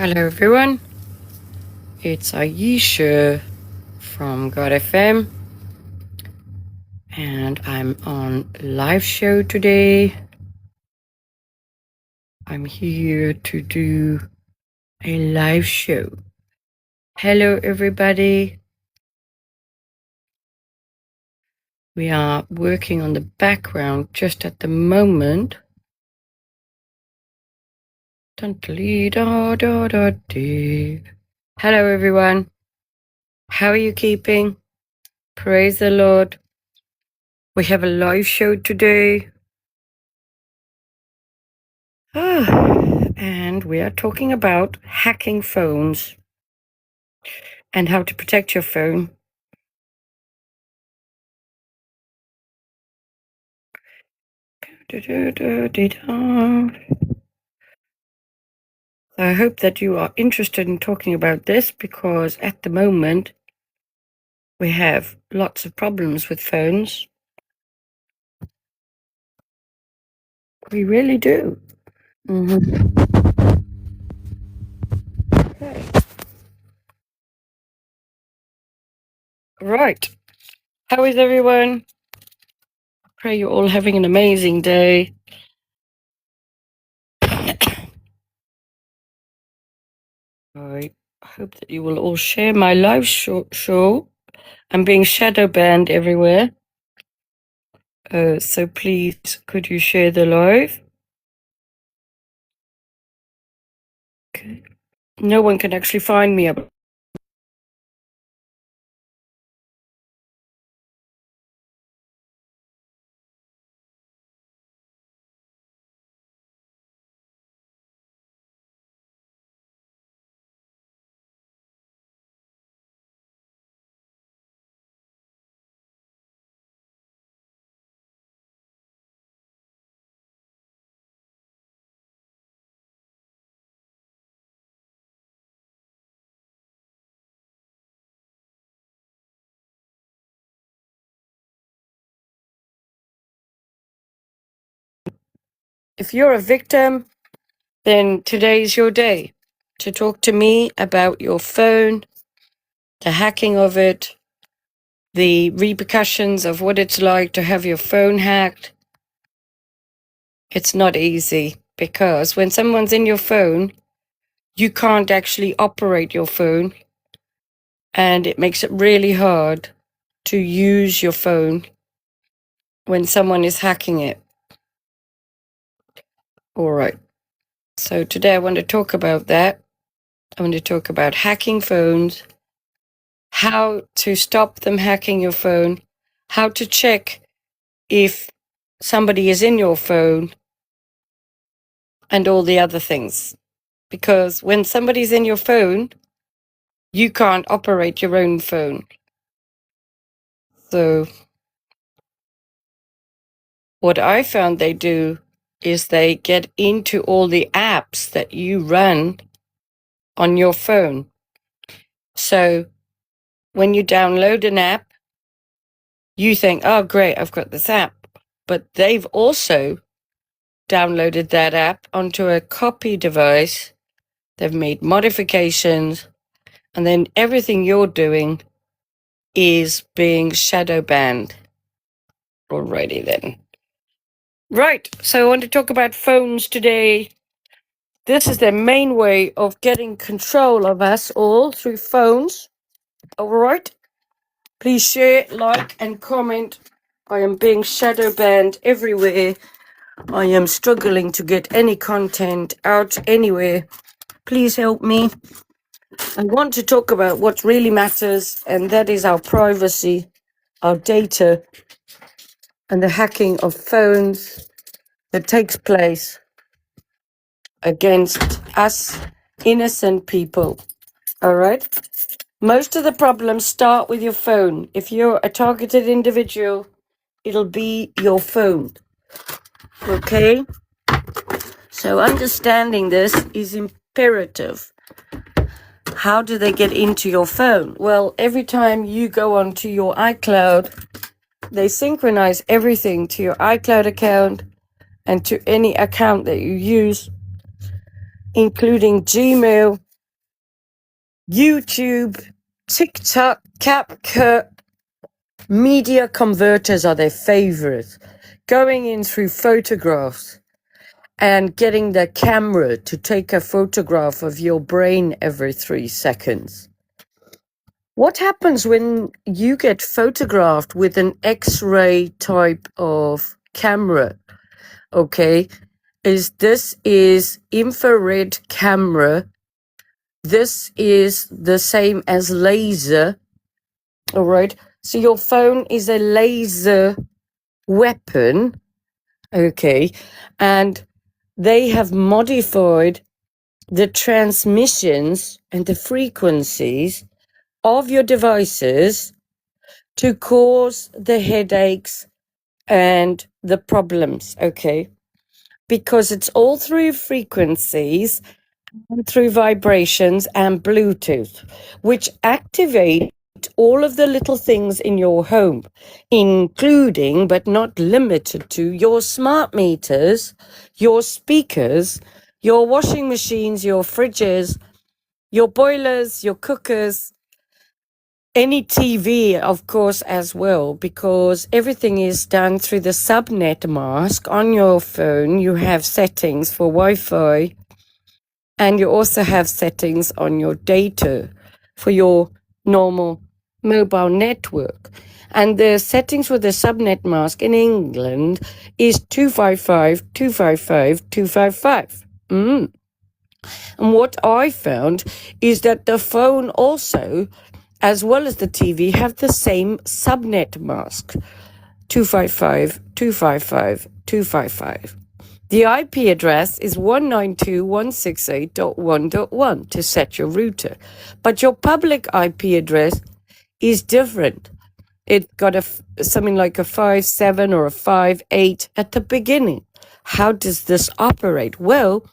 Hello everyone, it's Ayesha from God FM and I'm on live show today. I'm here to do a live show. Hello everybody. We are working on the background just at the moment. Hello everyone. How are you keeping? Praise the Lord. We have a live show today. And we are talking about hacking phones and how to protect your phone. I hope that you are interested in talking about this because at the moment we have lots of problems with phones. We really do. Okay. Right. How is everyone? I pray you're all having an amazing day. I hope that you will all share my live show. I'm being shadow banned everywhere. So please, could you share the live? Okay. No one can actually find me. If you're a victim, then today's your day to talk to me about your phone, the hacking of it, the repercussions of what it's like to have your phone hacked. It's not easy because when someone's in your phone, you can't actually operate your phone, and it makes it really hard to use your phone when someone is hacking it. All right. So today I want to talk about that. I want to talk about hacking phones, how to stop them hacking your phone, how to check if somebody is in your phone, and all the other things. Because when somebody's in your phone, you can't operate your own phone. So what I found they do is they get into all the apps that you run on your phone. So when you download an app, you think, oh, great, I've got this app. But they've also downloaded that app onto a copy device. They've made modifications, and then everything you're doing is being shadow banned. Alrighty then. Right, so I want to talk about phones today. This is their main way of getting control of us all through phones. Alright? Please share, like, and comment. I am being shadow banned everywhere. I am struggling to get any content out anywhere. Please help me. I want to talk about what really matters, and that is our privacy, our data, and the hacking of phones that takes place against us innocent people. All right? Most of the problems start with your phone. If you're a targeted individual, it'll be your phone. Okay? So understanding this is imperative. How do they get into your phone? Well, every time you go onto your iCloud, they synchronize everything to your iCloud account and to any account that you use, including Gmail, YouTube, TikTok, CapCut, media converters are their favorites. Going in through photographs and getting the camera to take a photograph of your brain every 3 seconds. What happens when you get photographed with an X-ray type of camera? Okay, this is infrared camera. This is the same as laser. All right. So your phone is a laser weapon. Okay. And they have modified the transmissions and the frequencies of your devices to cause the headaches and the problems. Okay. Because it's all through frequencies and through vibrations and Bluetooth, which activate all of the little things in your home, including but not limited to your smart meters, your speakers, your washing machines, your fridges, your boilers, your cookers, any TV, of course, as well, because everything is done through the subnet mask on your phone. You have settings for Wi-Fi, and you also have settings on your data for your normal mobile network. And the settings for the subnet mask in England is 255.255.255. And what I found is that the phone also, as well as the TV, have the same subnet mask, 255.255.255. The IP address is 192.168.1.1 to set your router. But your public IP address is different. It got something like a 5.7 or a 5.8 at the beginning. How does this operate? Well,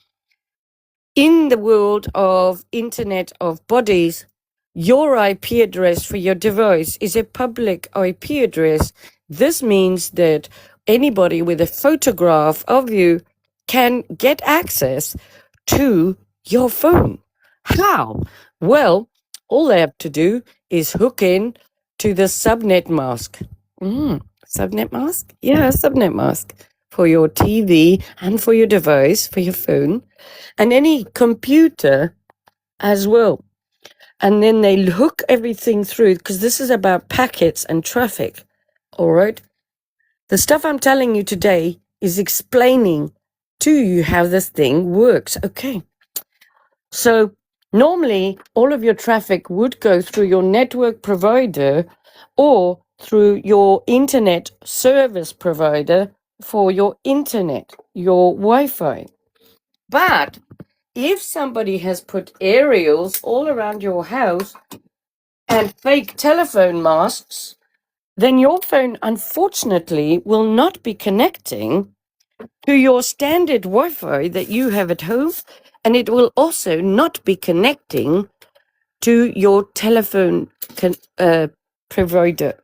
in the world of Internet of Bodies, your IP address for your device is a public IP address. This means that anybody with a photograph of you can get access to your phone. How? Well, all they have to do is hook in to the subnet mask. Subnet mask? Yeah, subnet mask for your TV and for your device, for your phone, and any computer as well. And then they hook everything through, because this is about packets and traffic. All right. The stuff I'm telling you today is explaining to you how this thing works. Okay. So normally all of your traffic would go through your network provider or through your internet service provider for your internet, your Wi-Fi. But if somebody has put aerials all around your house and fake telephone masks, then your phone, unfortunately, will not be connecting to your standard Wi-Fi that you have at home, and it will also not be connecting to your telephone provider.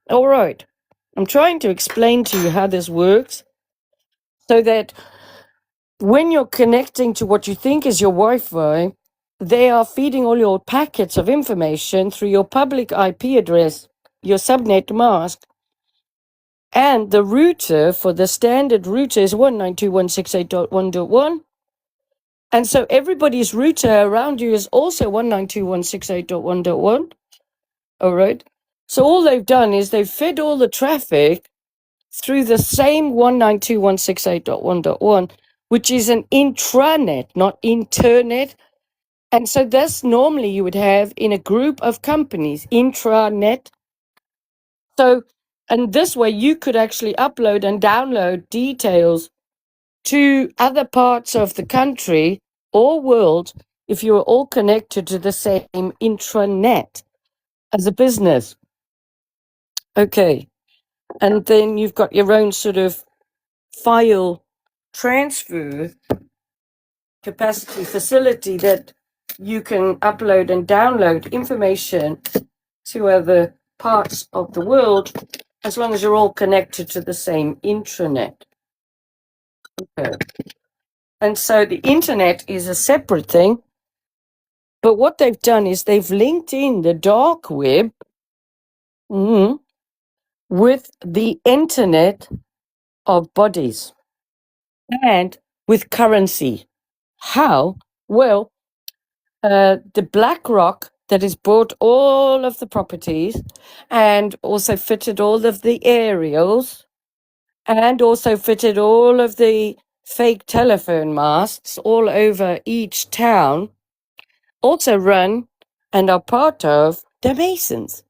All right. I'm trying to explain to you how this works so that when you're connecting to what you think is your Wi-Fi, they are feeding all your packets of information through your public IP address, your subnet mask, and the router for the standard router is 192.168.1.1. And so everybody's router around you is also 192.168.1.1. All right. So all they've done is they've fed all the traffic through the same 192.168.1.1, which is an intranet, not internet. And so this normally you would have in a group of companies, intranet. So, and this way you could actually upload and download details to other parts of the country or world if you are all connected to the same intranet as a business. Okay. And then you've got your own sort of file transfer capacity facility that you can upload and download information to other parts of the world as long as you're all connected to the same intranet. Okay. And so the internet is a separate thing. But what they've done is they've linked in the dark web with the internet of bodies and with currency. How? Well, the BlackRock that has bought all of the properties and also fitted all of the aerials and also fitted all of the fake telephone masts all over each town, also run and are part of the Masons.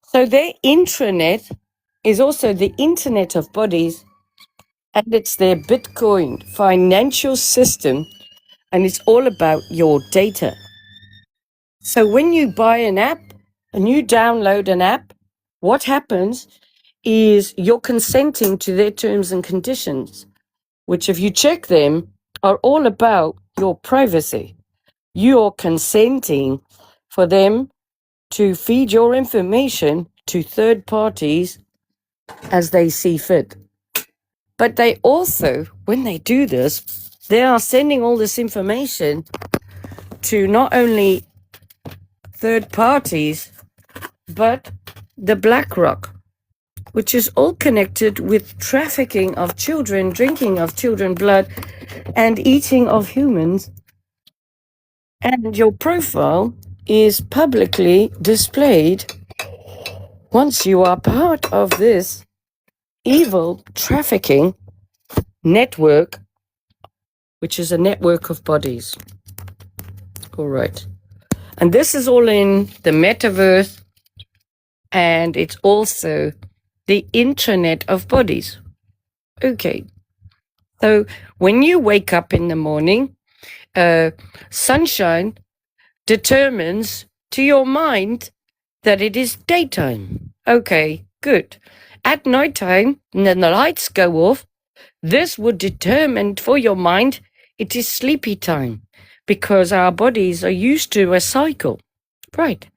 So their intranet is also the internet of bodies, and it's their Bitcoin financial system, and it's all about your data. So when you buy an app and you download an app, what happens is you're consenting to their terms and conditions, which if you check them are all about your privacy. You're consenting for them to feed your information to third parties as they see fit. But they also, when they do this, they are sending all this information to not only third parties, but the BlackRock, which is all connected with trafficking of children, drinking of children blood, and eating of humans. And your profile is publicly displayed once you are part of this evil trafficking network, which is a network of bodies. All right. And this is all in the metaverse, and it's also the intranet of bodies. Okay. So when you wake up in the morning, sunshine determines to your mind that it is daytime. Okay, good. At nighttime, and then the lights go off, this would determine for your mind it is sleepy time, because our bodies are used to a cycle. Right.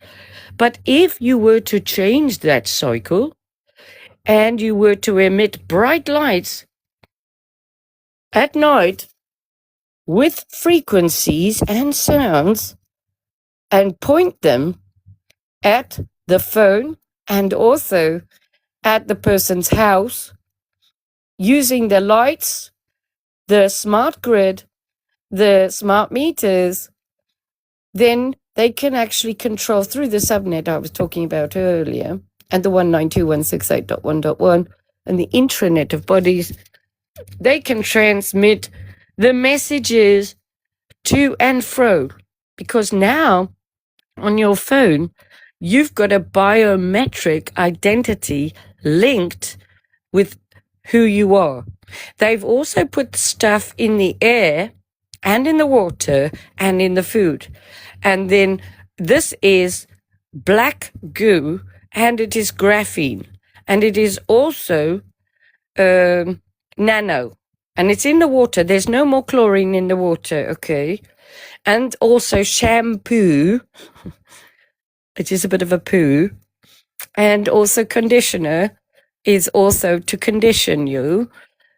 But if you were to change that cycle and you were to emit bright lights at night with frequencies and sounds and point them at the phone and also at the person's house using the lights, the smart grid, the smart meters, then they can actually control through the subnet I was talking about earlier and the 192.168.1.1 and the intranet of bodies. They can transmit the messages to and fro, because now on your phone, you've got a biometric identity linked with who you are. They've also put stuff in the air and in the water and in the food. And then this is black goo, and it is graphene, and it is also nano, and it's in the water. There's no more chlorine in the water, okay? And also shampoo, which is a bit of a poo, and also conditioner is also to condition you.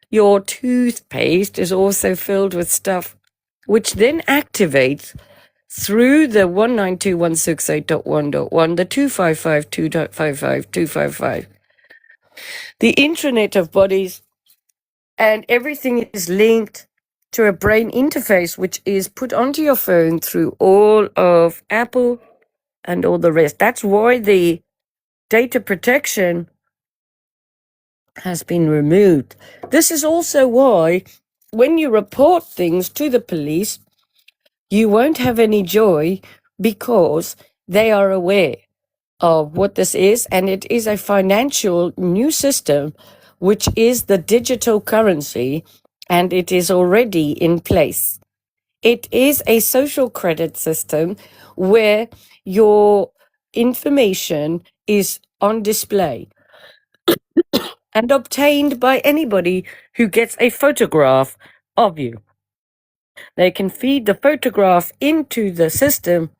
Your toothpaste is also filled with stuff which then activates through the 192.168.1.1, the 255.2.55.255, the intranet of bodies, and everything is linked to a brain interface which is put onto your phone through all of Apple and all the rest. That's why the data protection has been removed. This is also why when you report things to the police, you won't have any joy, because they are aware of what this is, and it is a financial new system, which is the digital currency, and it is already in place. It is a social credit system where your information is on display and obtained by anybody who gets a photograph of you. They can feed the photograph into the system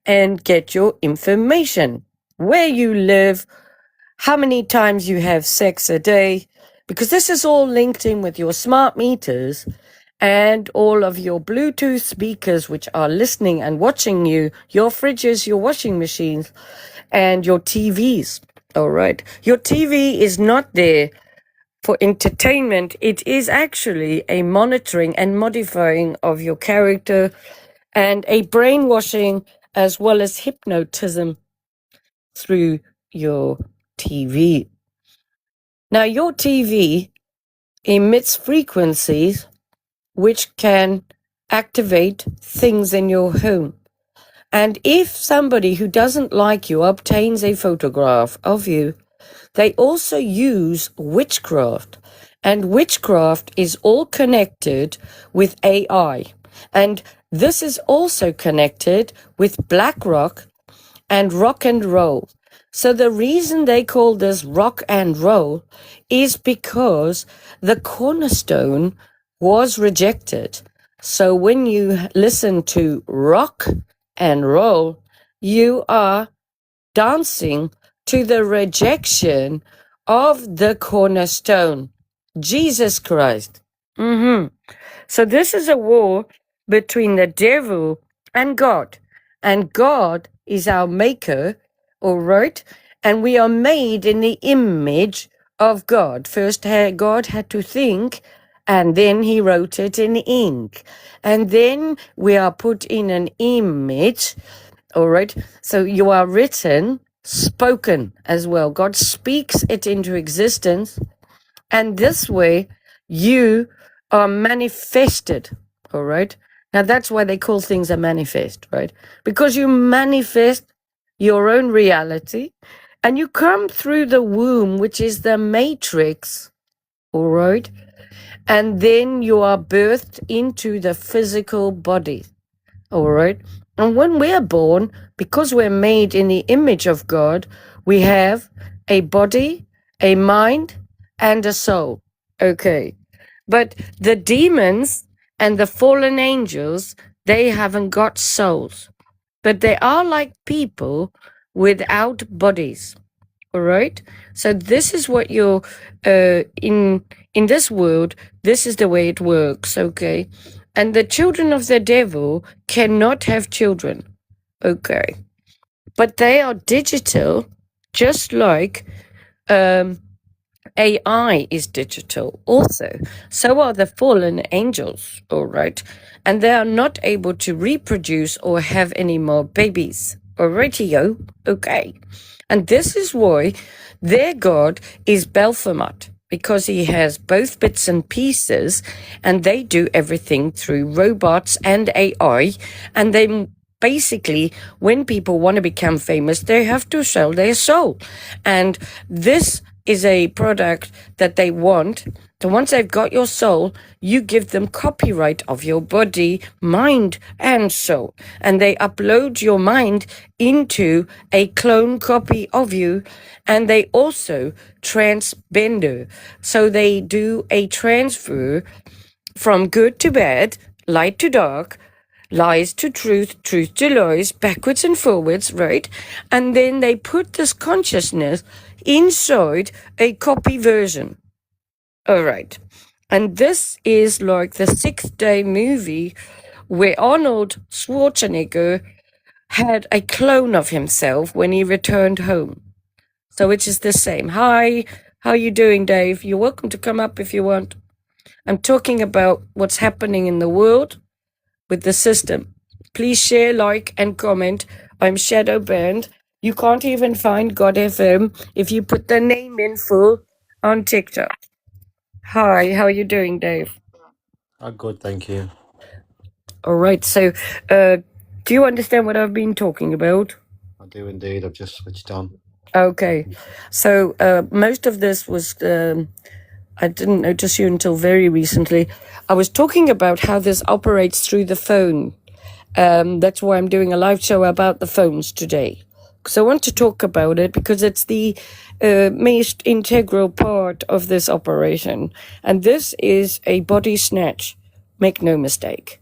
and get your information, where you live, how many times you have sex a day, because this is all linked in with your smart meters and all of your Bluetooth speakers, which are listening and watching you, your fridges, your washing machines, and your TVs. All right. Your TV is not there for entertainment. It is actually a monitoring and modifying of your character and a brainwashing as well as hypnotism through your TV. Now, your TV emits frequencies which can activate things in your home. And if somebody who doesn't like you obtains a photograph of you, they also use witchcraft. And witchcraft is all connected with AI. And this is also connected with black rock and rock and roll. So the reason they call this rock and roll is because the cornerstone was rejected. So when you listen to rock and roll, you are dancing to the rejection of the cornerstone, Jesus Christ. So this is a war between the devil and God. And God is our maker, all right? And we are made in the image of God. First, God had to think, and then he wrote it in ink. And then we are put in an image, all right? So you are written, spoken as well. God speaks it into existence. And this way, you are manifested, all right? Now, that's why they call things a manifest, right? Because you manifest your own reality and you come through the womb, which is the matrix, all right? And then you are birthed into the physical body, all right? And when we're born, because we're made in the image of God, we have a body, a mind, and a soul. Okay. But the demons and the fallen angels, they haven't got souls. But they are like people without bodies. All right? So this is what you're in this world, this is the way it works, okay? And the children of the devil cannot have children. Okay. But they are digital, just like AI is digital also. So are the fallen angels, all right? And they are not able to reproduce or have any more babies. Alrighty-yo, okay. And this is why their God is Baphomet, because he has both bits and pieces, and they do everything through robots and AI, and they basically, when people want to become famous, they have to sell their soul. And this is a product that they want. So once they've got your soul, you give them copyright of your body, mind, and soul. And they upload your mind into a clone copy of you. And they also transbender. So they do a transfer from good to bad, light to dark, lies to truth, truth to lies, backwards and forwards, right? And then they put this consciousness inside a copy version. All right. And this is like the 6th Day movie where Arnold Schwarzenegger had a clone of himself when he returned home. So it is the same. Hi, how you doing, Dave? You're welcome to come up if you want. I'm talking about what's happening in the world with the system. Please share, like, and comment. I'm shadow banned. You can't even find God FM if you put the name in full on TikTok. Hi, how are you doing, Dave? I'm good, thank you. All right, so do you understand what I've been talking about? I do indeed. I've just switched on. Okay, so most of this was, I didn't notice you until very recently. I was talking about how this operates through the phone. That's why I'm doing a live show about the phones today. Because I want to talk about it because it's the most integral part of this operation. And this is a body snatch, make no mistake,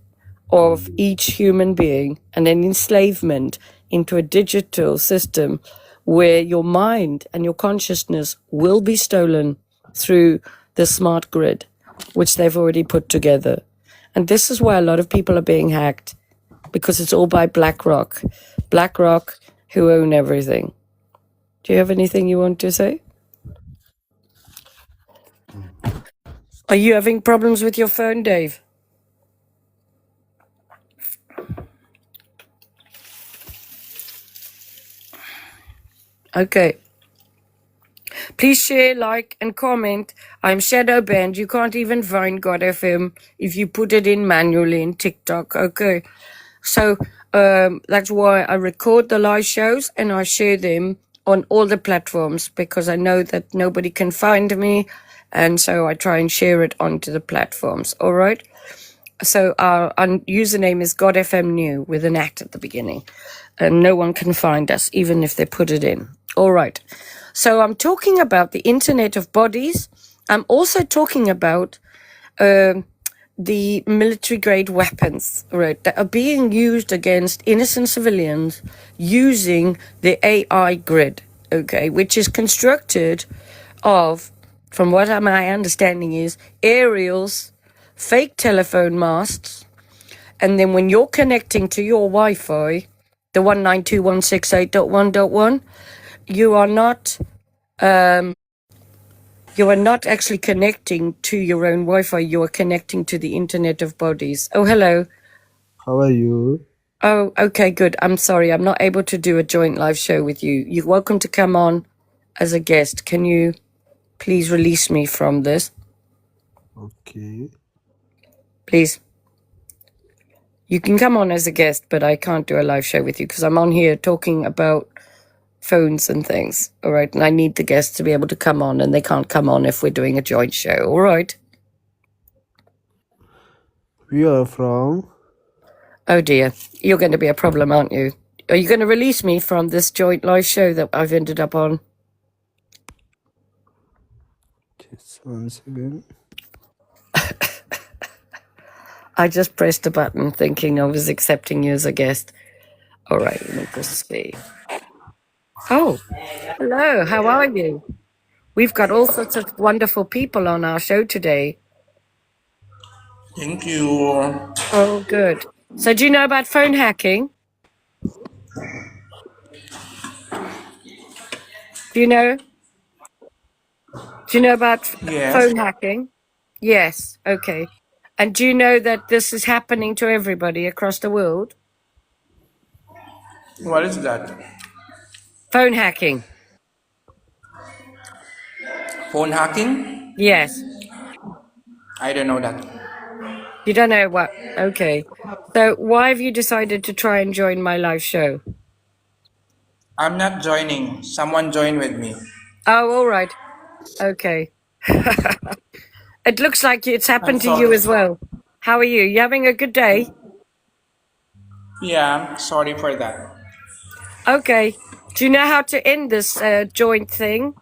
of each human being and an enslavement into a digital system where your mind and your consciousness will be stolen through the smart grid, which they've already put together. And this is why a lot of people are being hacked, because it's all by BlackRock. BlackRock, who own everything. Do you have anything you want to say? Are you having problems with your phone, Dave? Okay. Please share, like, and comment. I'm shadow banned. You can't even find God FM if you put it in manually in TikTok. Okay. So that's why I record the live shows and I share them on all the platforms, because I know that nobody can find me. And so I try and share it onto the platforms. All right. So our username is God FM New with an at the beginning. And no one can find us, even if they put it in. All right. So I'm talking about the Internet of Bodies. I'm also talking about the military-grade weapons, right, that are being used against innocent civilians using the AI grid, okay, which is constructed of, from what my understanding is, aerials, fake telephone masts, and then when you're connecting to your Wi-Fi, the 192.168.1.1, you are not actually connecting to your own Wi-Fi. You are connecting to the Internet of Bodies. Oh, hello. How are you? Oh, okay, good. I'm sorry. I'm not able to do a joint live show with you. You're welcome to come on as a guest. Can you please release me from this? Okay. Please. You can come on as a guest, but I can't do a live show with you because I'm on here talking about phones and things. All right. And I need the guests to be able to come on, and they can't come on if we're doing a joint show. All right. We are from. Oh dear. You're going to be a problem, aren't you? Are you going to release me from this joint live show that I've ended up on? Just once again. I just pressed a button thinking I was accepting you as a guest. All right, let me just see. Oh, hello. How are you? We've got all sorts of wonderful people on our show today. Thank you. Oh, good. So do you know about phone hacking? Do you know about Yes. phone hacking? Yes. Okay. And do you know that this is happening to everybody across the world? What is that? Phone hacking. Phone hacking? Yes. I don't know that. You don't know what? Okay. So why have you decided to try and join my live show? I'm not joining. Someone join with me. Oh, all right. Okay. It looks like it's I'm happened to you sorry. as well. How are you? You having a good day? Yeah, sorry for that. Okay. Do you know how to end this joint thing?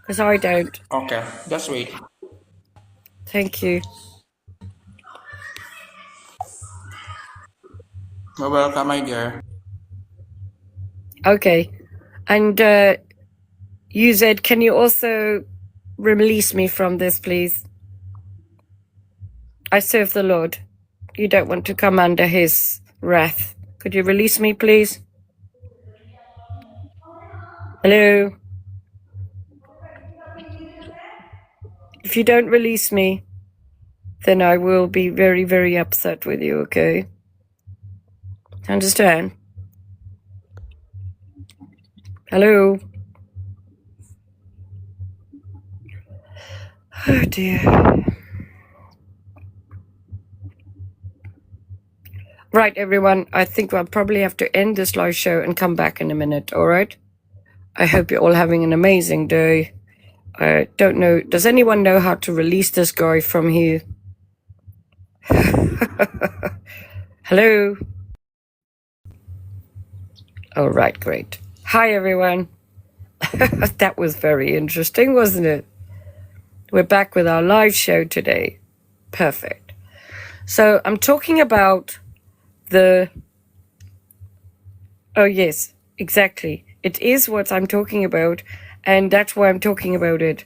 Because I don't. Okay, just wait. Thank you. You're welcome, my dear. Okay. And you, Zed, can you also release me from this, please? I serve the Lord. You don't want to come under his wrath. Could you release me, please? Hello? If you don't release me, then I will be very, very upset with you, okay? Understand? Hello? Oh, dear. Right, everyone. I think I'll probably have to end this live show and come back in a minute, all right? I hope you're all having an amazing day. I don't know. Does anyone know how to release this guy from here? Hello? All right, great. Hi, everyone. That was very interesting, wasn't it? We're back with our live show today. Perfect. So I'm talking about oh, yes, exactly. It is what I'm talking about, and that's why I'm talking about it.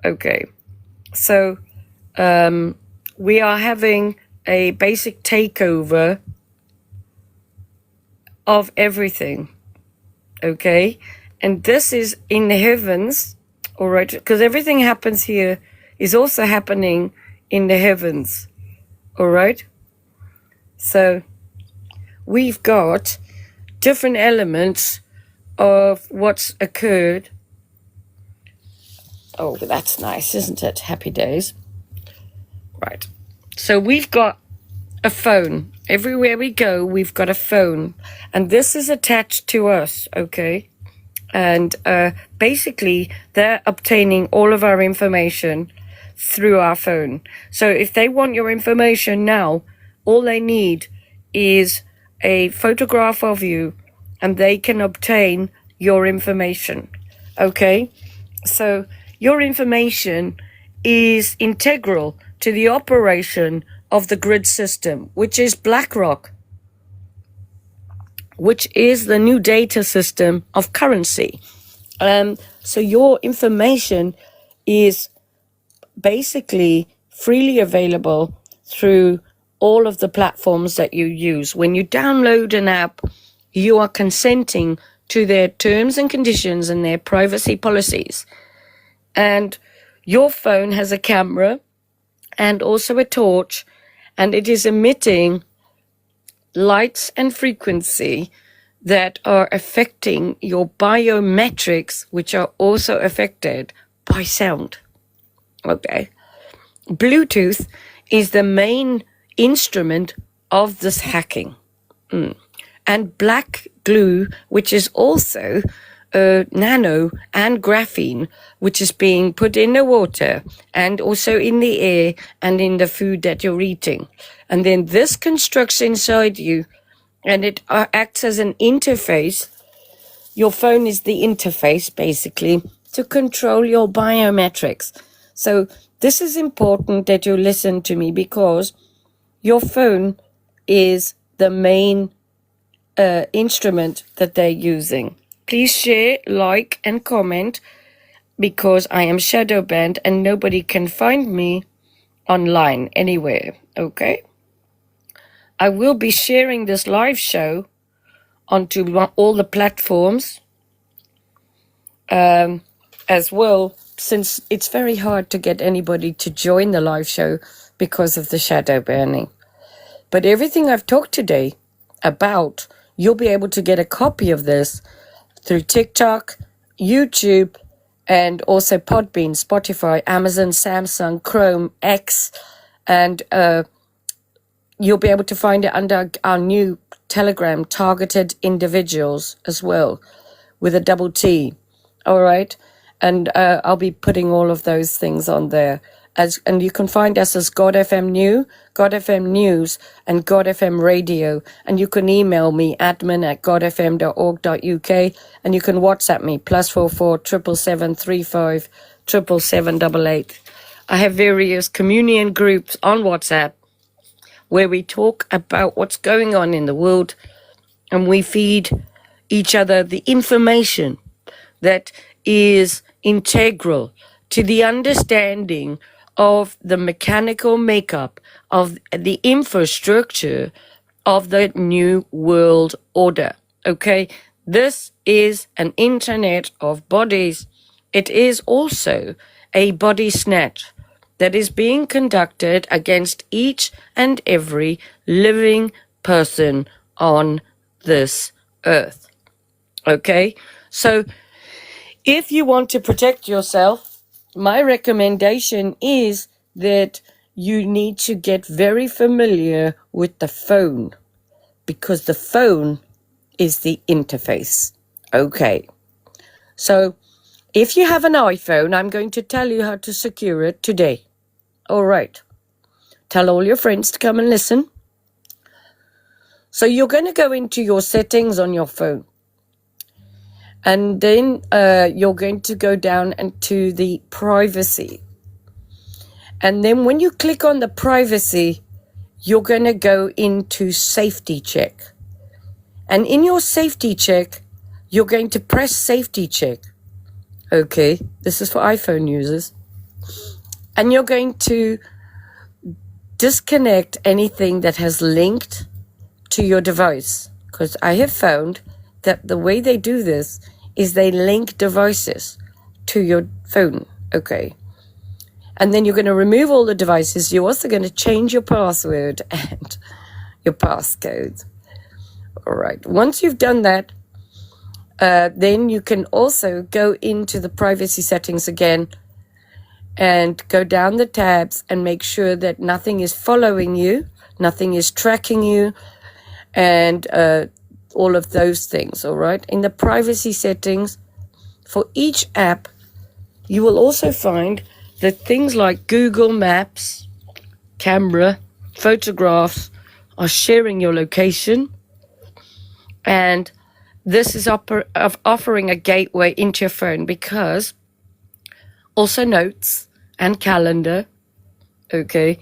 Okay. So we are having a basic takeover of everything, okay? And this is in the heavens, all right? Because everything happens here is also happening in the heavens, all right? So we've got different elements of what's occurred. Oh, that's nice, isn't it? Happy days. Right. So we've got a phone. Everywhere we go, we've got a phone. And this is attached to us, okay? And basically, they're obtaining all of our information through our phone. So if they want your information now, all they need is a photograph of you, and they can obtain your information, okay? So your information is integral to the operation of the grid system, which is BlackRock, which is the new data system of currency. So your information is basically freely available through all of the platforms that you use. When you download an app, you are consenting to their terms and conditions and their privacy policies. And your phone has a camera and also a torch, and it is emitting lights and frequency that are affecting your biometrics, which are also affected by sound. Okay. Bluetooth is the main instrument of this hacking. And black glue, which is also nano and graphene, which is being put in the water and also in the air and in the food that you're eating. And then this constructs inside you, and it acts as an interface. Your phone is the interface, basically, to control your biometrics. So this is important that you listen to me, because your phone is the main instrument that they're using. Please share, like, and comment, because I am shadow banned and nobody can find me online anywhere, okay? I will be sharing this live show onto all the platforms as well, since it's very hard to get anybody to join the live show because of the shadow banning. But everything I've talked today about, you'll be able to get a copy of this through TikTok, YouTube, and also Podbean, Spotify, Amazon, Samsung, Chrome, X, and you'll be able to find it under our new Telegram, Targeted Individuals, as well, with a double T. All right? And I'll be putting all of those things on there. And you can find us as God FM New, God FM News, and God FM Radio. And you can email me, admin@godfm.org.uk, and you can WhatsApp me, +44 777 35 77788. I have various communion groups on WhatsApp where we talk about what's going on in the world, and we feed each other the information that is integral to the understanding of the mechanical makeup of the infrastructure of the new world order. Okay, this is an internet of bodies. It is also a body snatch that is being conducted against each and every living person on this earth. Okay, so if you want to protect yourself, my recommendation is that you need to get very familiar with the phone, because the phone is the interface. Okay, so if you have an iPhone, I'm going to tell you how to secure it today. All right, tell all your friends to come and listen. So you're going to go into your settings on your phone. And then you're going to go down into the privacy. And then when you click on the privacy, you're going to go into safety check. And in your safety check, you're going to press safety check. Okay, this is for iPhone users. And you're going to disconnect anything that has linked to your device. Because I have found that the way they do this is they link devices to your phone. Okay. And then you're going to remove all the devices. You're also going to change your password and your passcode. All right. Once you've done that, then you can also go into the privacy settings again and go down the tabs and make sure that nothing is following you, nothing is tracking you, and all of those things. All right. In the privacy settings for each app, you will also find that things like Google Maps, camera, photographs are sharing your location, and this is offering a gateway into your phone, because also notes and calendar, okay,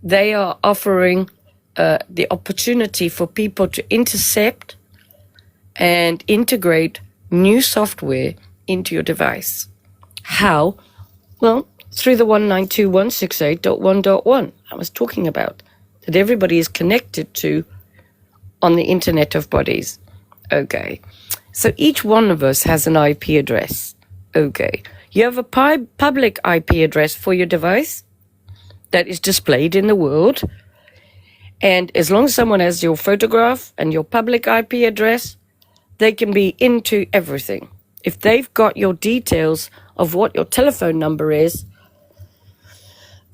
they are offering the opportunity for people to intercept and integrate new software into your device. How? Well, through the 192.168.1.1 I was talking about, that everybody is connected to on the Internet of Bodies. Okay. So each one of us has an IP address. Okay. You have a public IP address for your device that is displayed in the world. And as long as someone has your photograph and your public IP address, they can be into everything. If they've got your details of what your telephone number is,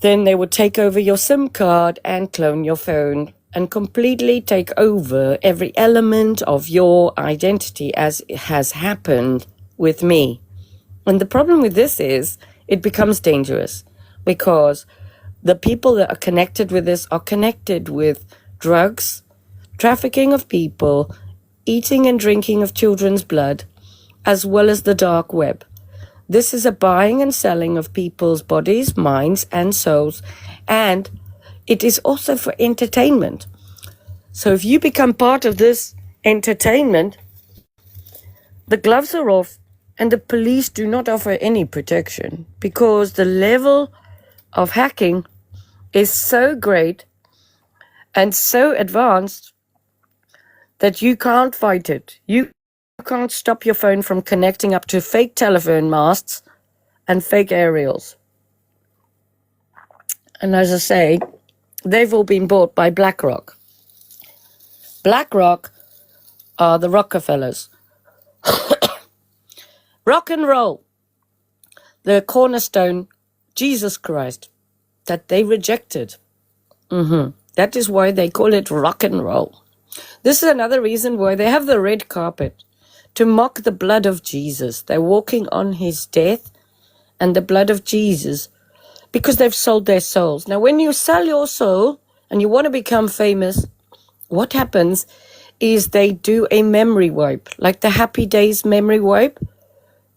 then they would take over your SIM card and clone your phone and completely take over every element of your identity, as it has happened with me. And the problem with this is it becomes dangerous, because the people that are connected with this are connected with drugs, trafficking of people, eating and drinking of children's blood, as well as the dark web. This is a buying and selling of people's bodies, minds, and souls, and it is also for entertainment. So if you become part of this entertainment, the gloves are off, and the police do not offer any protection, because the level of hacking is so great and so advanced that you can't fight it. You can't stop your phone from connecting up to fake telephone masts and fake aerials. And as I say, they've all been bought by BlackRock. BlackRock are the Rockefellers. Rock and roll, the cornerstone, Jesus Christ, that they rejected. That is why they call it rock and roll. This is another reason why they have the red carpet, to mock the blood of Jesus. They're walking on his death and the blood of Jesus, because they've sold their souls. Now, when you sell your soul and you want to become famous, what happens is they do a memory wipe, like the Happy Days memory wipe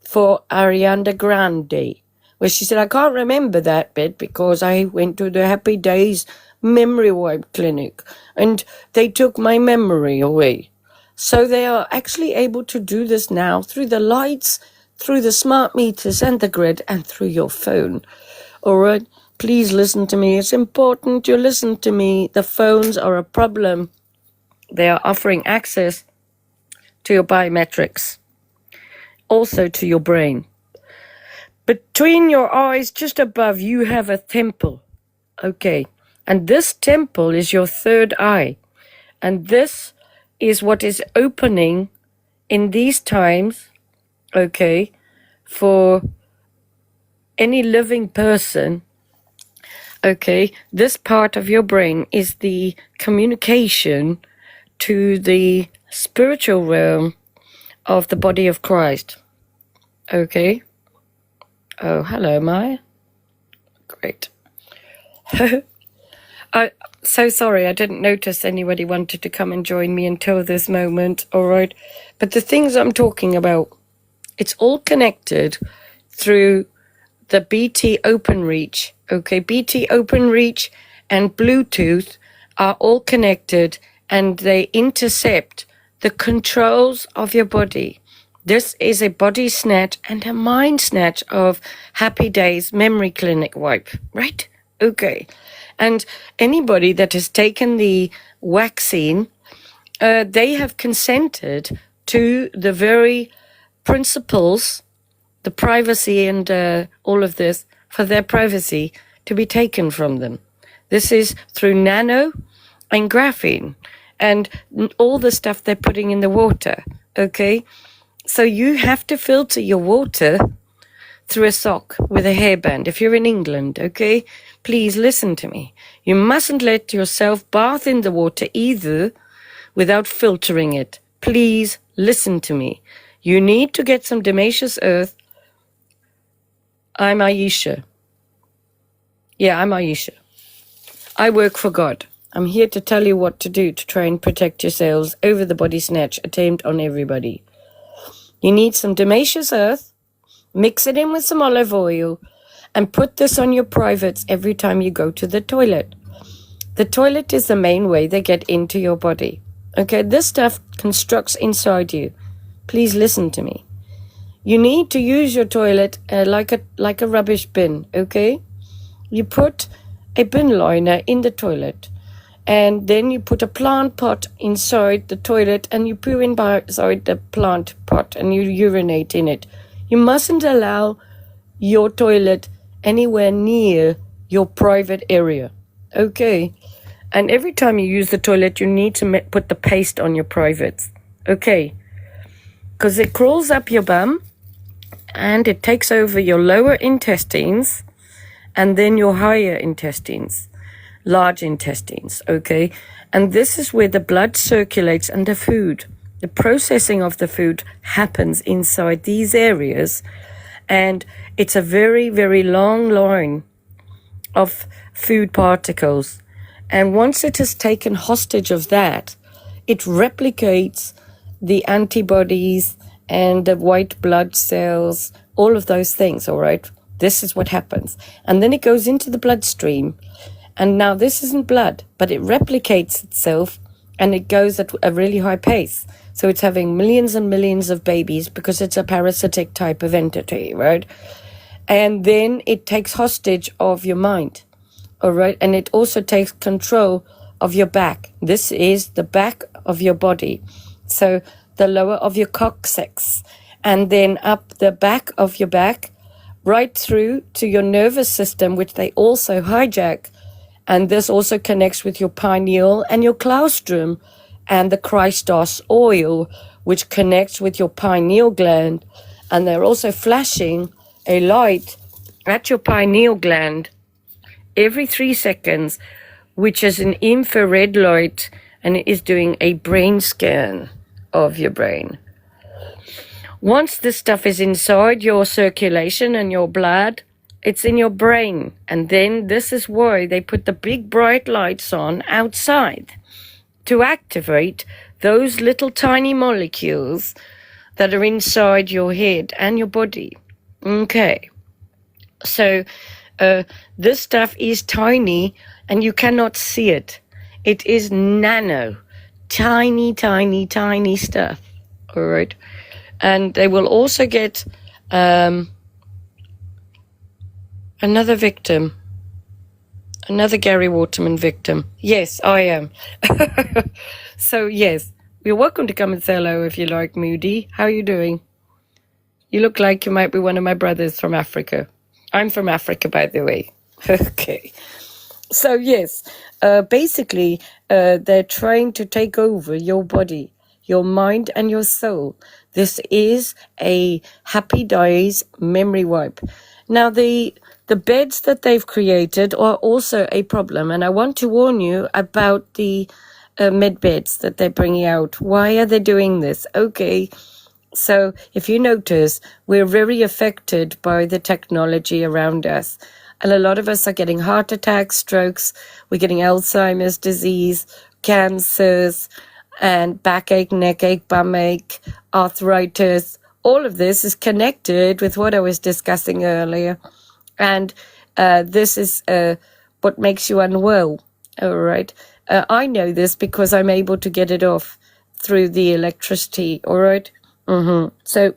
for Ariana Grande, where she said, I can't remember that bit because I went to the Happy Days memory wipe clinic and they took my memory away. So they are actually able to do this now through the lights, through the smart meters and the grid, and through your phone. All right, please listen to me. It's important you listen to me. The phones are a problem. They are offering access to your biometrics, also to your brain. Between your eyes, just above, you have a temple. Okay, and this temple is your third eye. And this is what is opening in these times, okay, for any living person. Okay, this part of your brain is the communication to the spiritual realm of the body of Christ. Okay. Oh, hello, Maya. Great. So sorry, I didn't notice anybody wanted to come and join me until this moment, all right? But the things I'm talking about, it's all connected through the BT OpenReach, okay? BT OpenReach and Bluetooth are all connected, and they intercept the controls of your body. This is a body snatch and a mind snatch of Happy Days memory clinic wipe, right? Okay. And anybody that has taken the vaccine, they have consented to the very principles, the privacy and all of this, for their privacy to be taken from them. This is through nano and graphene and all the stuff they're putting in the water, okay? So you have to filter your water through a sock with a hairband. If you're in England, okay, please listen to me. You mustn't let yourself bath in the water either without filtering it. Please listen to me. You need to get some Damascus earth. I'm Ayesha. Yeah, I'm Ayesha. I work for God. I'm here to tell you what to do to try and protect yourselves over the body snatch attempt on everybody. You need some Damascus earth, mix it in with some olive oil, and put this on your privates every time you go to the toilet. The toilet is the main way they get into your body. Okay, this stuff constructs inside you. Please listen to me. You need to use your toilet like a rubbish bin, okay? You put a bin liner in the toilet, and then you put a plant pot inside the toilet, and you poo inside the plant pot, and you urinate in it. You mustn't allow your toilet anywhere near your private area, okay? And every time you use the toilet, you need to put the paste on your privates, okay? Because it crawls up your bum, and it takes over your lower intestines, and then your higher intestines, large intestines, okay? And this is where the blood circulates and the food. The processing of the food happens inside these areas, and it's a very, very long line of food particles. And once it has taken hostage of that, it replicates the antibodies and the white blood cells, all of those things, all right? This is what happens. And then it goes into the bloodstream. And now this isn't blood, but it replicates itself, and it goes at a really high pace. So it's having millions and millions of babies because it's a parasitic type of entity, right? And then it takes hostage of your mind, all right? And it also takes control of your back. This is the back of your body. So the lower of your coccyx, and then up the back of your back, right through to your nervous system, which they also hijack. And this also connects with your pineal and your claustrum and the Christos oil, which connects with your pineal gland. And they're also flashing a light at your pineal gland every 3 seconds, which is an infrared light, and it is doing a brain scan of your brain. Once this stuff is inside your circulation and your blood, it's in your brain. And then this is why they put the big bright lights on outside to activate those little tiny molecules that are inside your head and your body. Okay. So this stuff is tiny and you cannot see it. It is nano. Tiny, tiny, tiny stuff. All right. And they will also get another victim. Another Gary Waterman victim. Yes, I am. So, yes. You're welcome to come and say hello if you like, Moody. How are you doing? You look like you might be one of my brothers from Africa. I'm from Africa, by the way. Okay. So, yes. Basically, they're trying to take over your body, your mind, and your soul. This is a Happy Days memory wipe. Now, the beds that they've created are also a problem, and I want to warn you about the med beds that they're bringing out. Why are they doing this? Okay, so if you notice, we're very affected by the technology around us, and a lot of us are getting heart attacks, strokes, we're getting Alzheimer's disease, cancers, and backache, neckache, bum ache, arthritis. All of this is connected with what I was discussing earlier. And this is what makes you unwell. All right. I know this because I'm able to get it off through the electricity. All right. So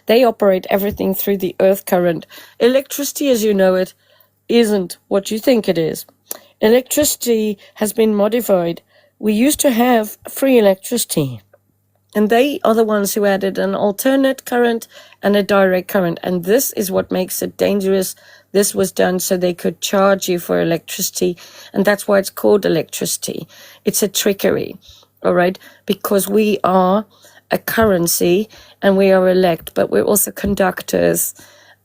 they operate everything through the earth current. Electricity, as you know it, isn't what you think it is. Electricity has been modified. We used to have free electricity. And they are the ones who added an alternate current and a direct current. And this is what makes it dangerous. This was done so they could charge you for electricity. And that's why it's called electricity. It's a trickery, all right? Because we are a currency and we are elect, but we're also conductors.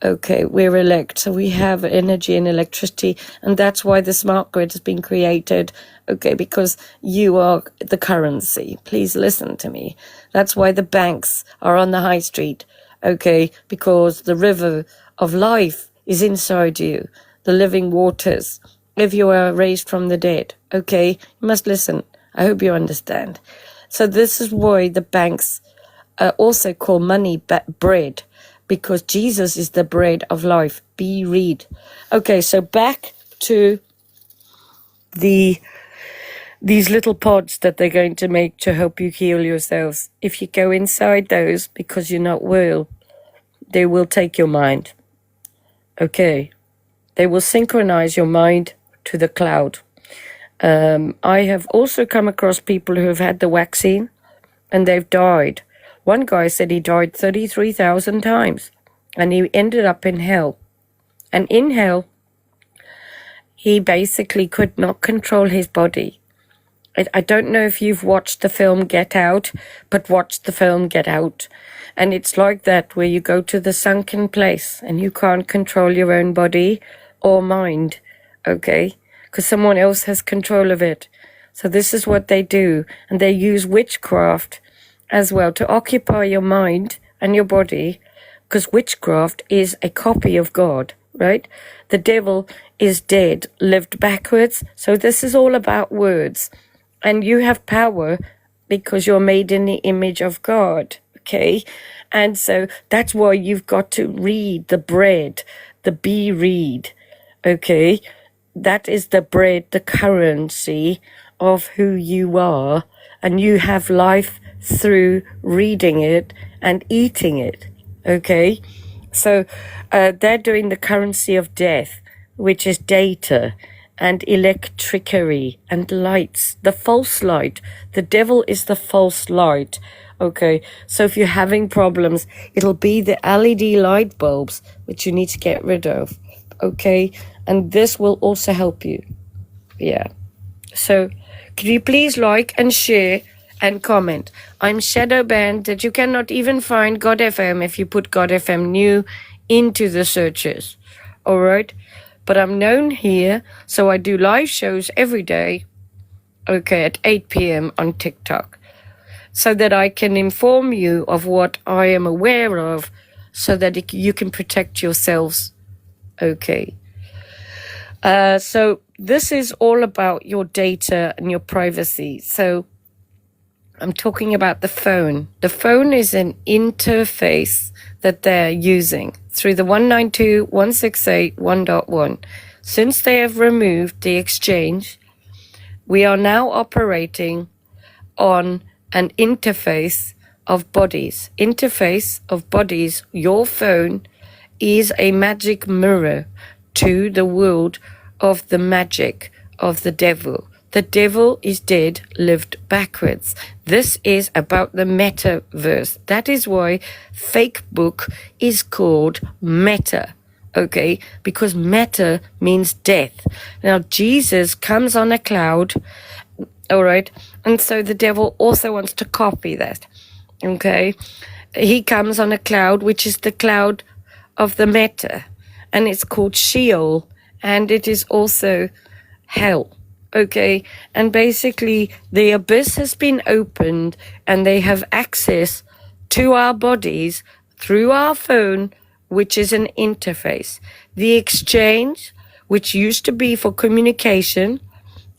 Okay, we're elect, so we have energy and electricity, and that's why the smart grid has been created. Okay, because you are the currency. Please listen to me. That's why the banks are on the high street. Okay, because the river of life is inside you, the living waters. If you are raised from the dead, okay, you must listen. I hope you understand. So this is why the banks also call money bread. Because Jesus is the bread of life. Be read. Okay, so back to these little pods that they're going to make to help you heal yourselves. If you go inside those because you're not well, they will take your mind. Okay, they will synchronize your mind to the cloud. I have also come across people who have had the vaccine and they've died. One guy said he died 33,000 times and he ended up in hell. And in hell, he basically could not control his body. I don't know if you've watched the film Get Out, but watch the film Get Out. And it's like that, where you go to the sunken place and you can't control your own body or mind, okay? Because someone else has control of it. So this is what they do. And they use witchcraft as well to occupy your mind and your body, because witchcraft is a copy of God, right? The devil is dead, lived backwards. So this is all about words. And you have power because you're made in the image of God, okay? And so that's why you've got to read the bread, the be read, okay? That is the bread, the currency of who you are. And you have life through reading it and eating it, okay? So they're doing the currency of death, which is data and electricity and lights, the false light. The devil is the false light, okay? So if you're having problems, it'll be the LED light bulbs, which you need to get rid of, okay? And this will also help you, yeah. So could you please like and share and comment? I'm shadow banned that you cannot even find God FM if you put God FM new into the searches. All right. But I'm known here. So I do live shows every day. Okay. At 8 p.m. on TikTok. So that I can inform you of what I am aware of so that you can protect yourselves. Okay. So this is all about your data and your privacy. So I'm talking about the phone. The phone is an interface that they're using through the 192.168.1.1. Since they have removed the exchange, we are now operating on an interface of bodies. Interface of bodies. Your phone is a magic mirror to the world of the magic of the devil. The devil is dead, lived backwards. This is about the metaverse. That is why fake book is called meta, okay? Because meta means death. Now, Jesus comes on a cloud, all right? And so the devil also wants to copy that, okay? He comes on a cloud, which is the cloud of the meta, and it's called Sheol, and it is also hell. Okay, and basically the abyss has been opened and they have access to our bodies through our phone, which is an interface. The exchange, which used to be for communication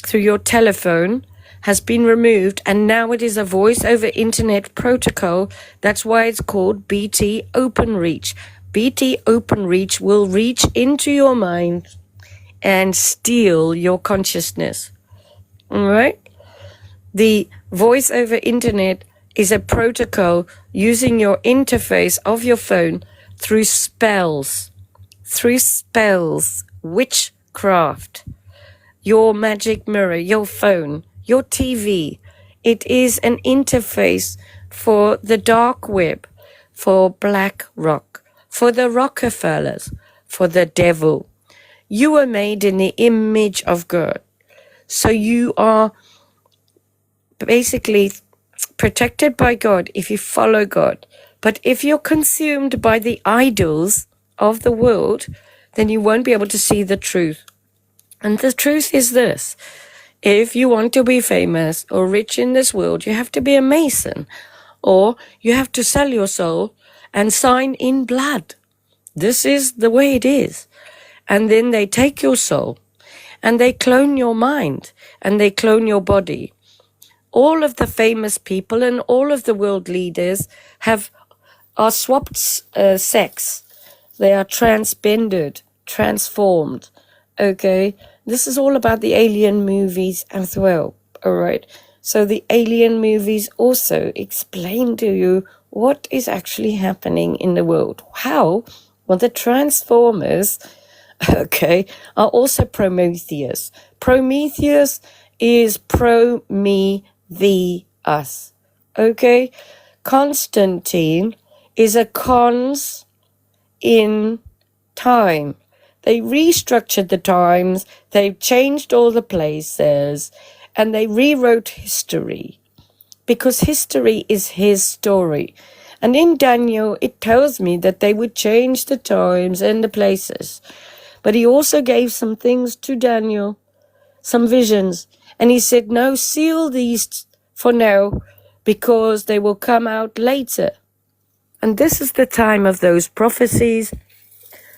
through your telephone, has been removed, and now it is a voice over internet protocol. That's why it's called BT OpenReach. BT OpenReach will reach into your mind and steal your consciousness. All right? The voice over internet is a protocol using your interface of your phone through spells, witchcraft. your magic mirror, your phone, your TV. It is an interface for the dark web, for BlackRock, for the Rockefellers, for the devil. You were made in the image of God. So you are basically protected by God if you follow God. But if you're consumed by the idols of the world, then you won't be able to see the truth. And the truth is this. If you want to be famous or rich in this world, you have to be a Mason, or you have to sell your soul and sign in blood. This is the way it is. And then they take your soul and they clone your mind and they clone your body. All of the famous people and all of the world leaders are swapped sex. They are transgendered, transformed. Okay, this is all about the alien movies as well. All right, so the alien movies also explain to you what is actually happening in the world. How? Well, the Transformers, okay, are also Prometheus. Prometheus is pro-me, the us. Okay, Constantine is a cons in time. They restructured the times, they changed all the places, and they rewrote history. Because history is his story. And in Daniel, it tells me that they would change the times and the places. But he also gave some things to Daniel, some visions. And he said, no, seal these for now, because they will come out later. And this is the time of those prophecies.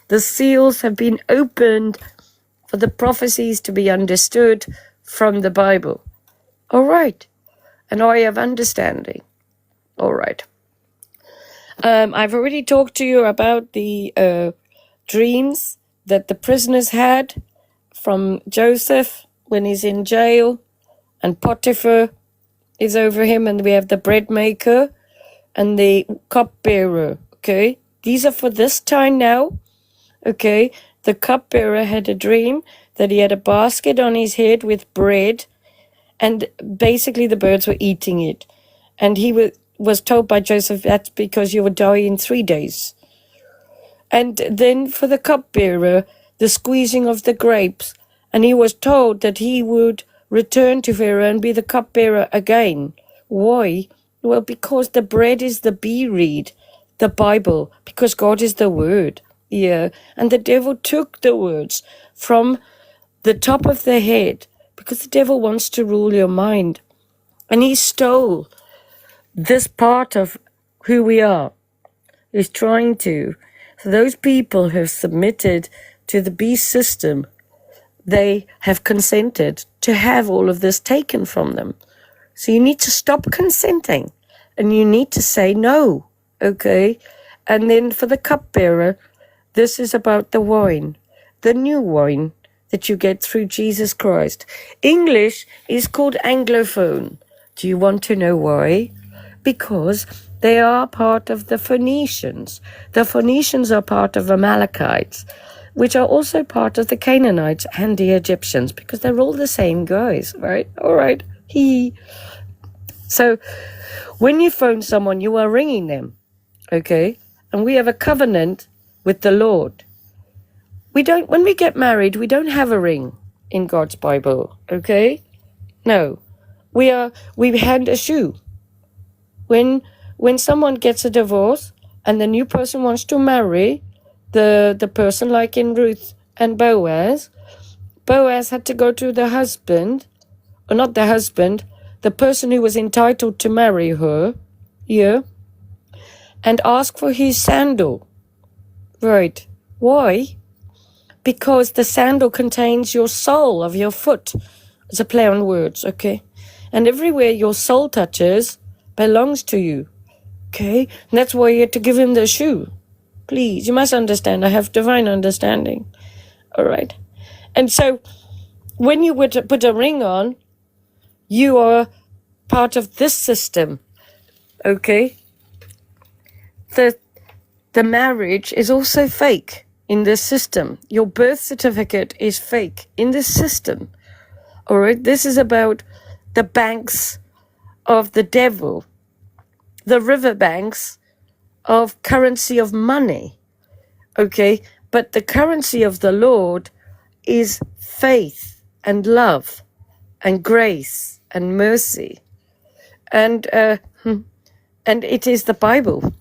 The seals have been opened for the prophecies to be understood from the Bible. All right. And I have understanding. All right. I've already talked to you about the dreams that the prisoners had from Joseph when he's in jail, and Potiphar is over him, and we have the bread maker and the cupbearer. Okay, these are for this time now. Okay, the cupbearer had a dream that he had a basket on his head with bread, and basically the birds were eating it. And he was told by Joseph, that's because you will die in 3 days. And then for the cupbearer, the squeezing of the grapes. And he was told that he would return to Pharaoh and be the cupbearer again. Why? Well, because the bread is the reed, the Bible, because God is the Word. Yeah. And the devil took the words from the top of the head, because the devil wants to rule your mind. And he stole this part of who we are. He's trying to. So those people who have submitted to the beast system, they have consented to have all of this taken from them. So you need to stop consenting and you need to say no, okay? And then for the cupbearer, this is about the wine, the new wine that you get through Jesus Christ. English is called Anglophone. Do you want to know why? Because they are part of the Phoenicians. The Phoenicians are part of Amalekites, which are also part of the Canaanites and the Egyptians, because they're all the same guys, right? All right. So when you phone someone, you are ringing them, okay? And we have a covenant with the Lord. When we get married, we don't have a ring in God's Bible, okay? No. We hand a shoe. When someone gets a divorce and the new person wants to marry the person, like in Ruth and Boaz had to go to the husband, or not the husband, the person who was entitled to marry her, yeah, and ask for his sandal. Right. Why? Because the sandal contains your sole of your foot. It's a play on words, okay? And everywhere your soul touches belongs to you, okay? And that's why you had to give him the shoe. Please, you must understand, I have divine understanding. All right? And so when you would put a ring on, you are part of this system, okay? The marriage is also fake in this system. Your birth certificate is fake in this system, All right, this is about the banks of the devil, the river banks of currency of money. Okay, but the currency of the Lord is faith and love and grace and mercy. And it is the Bible,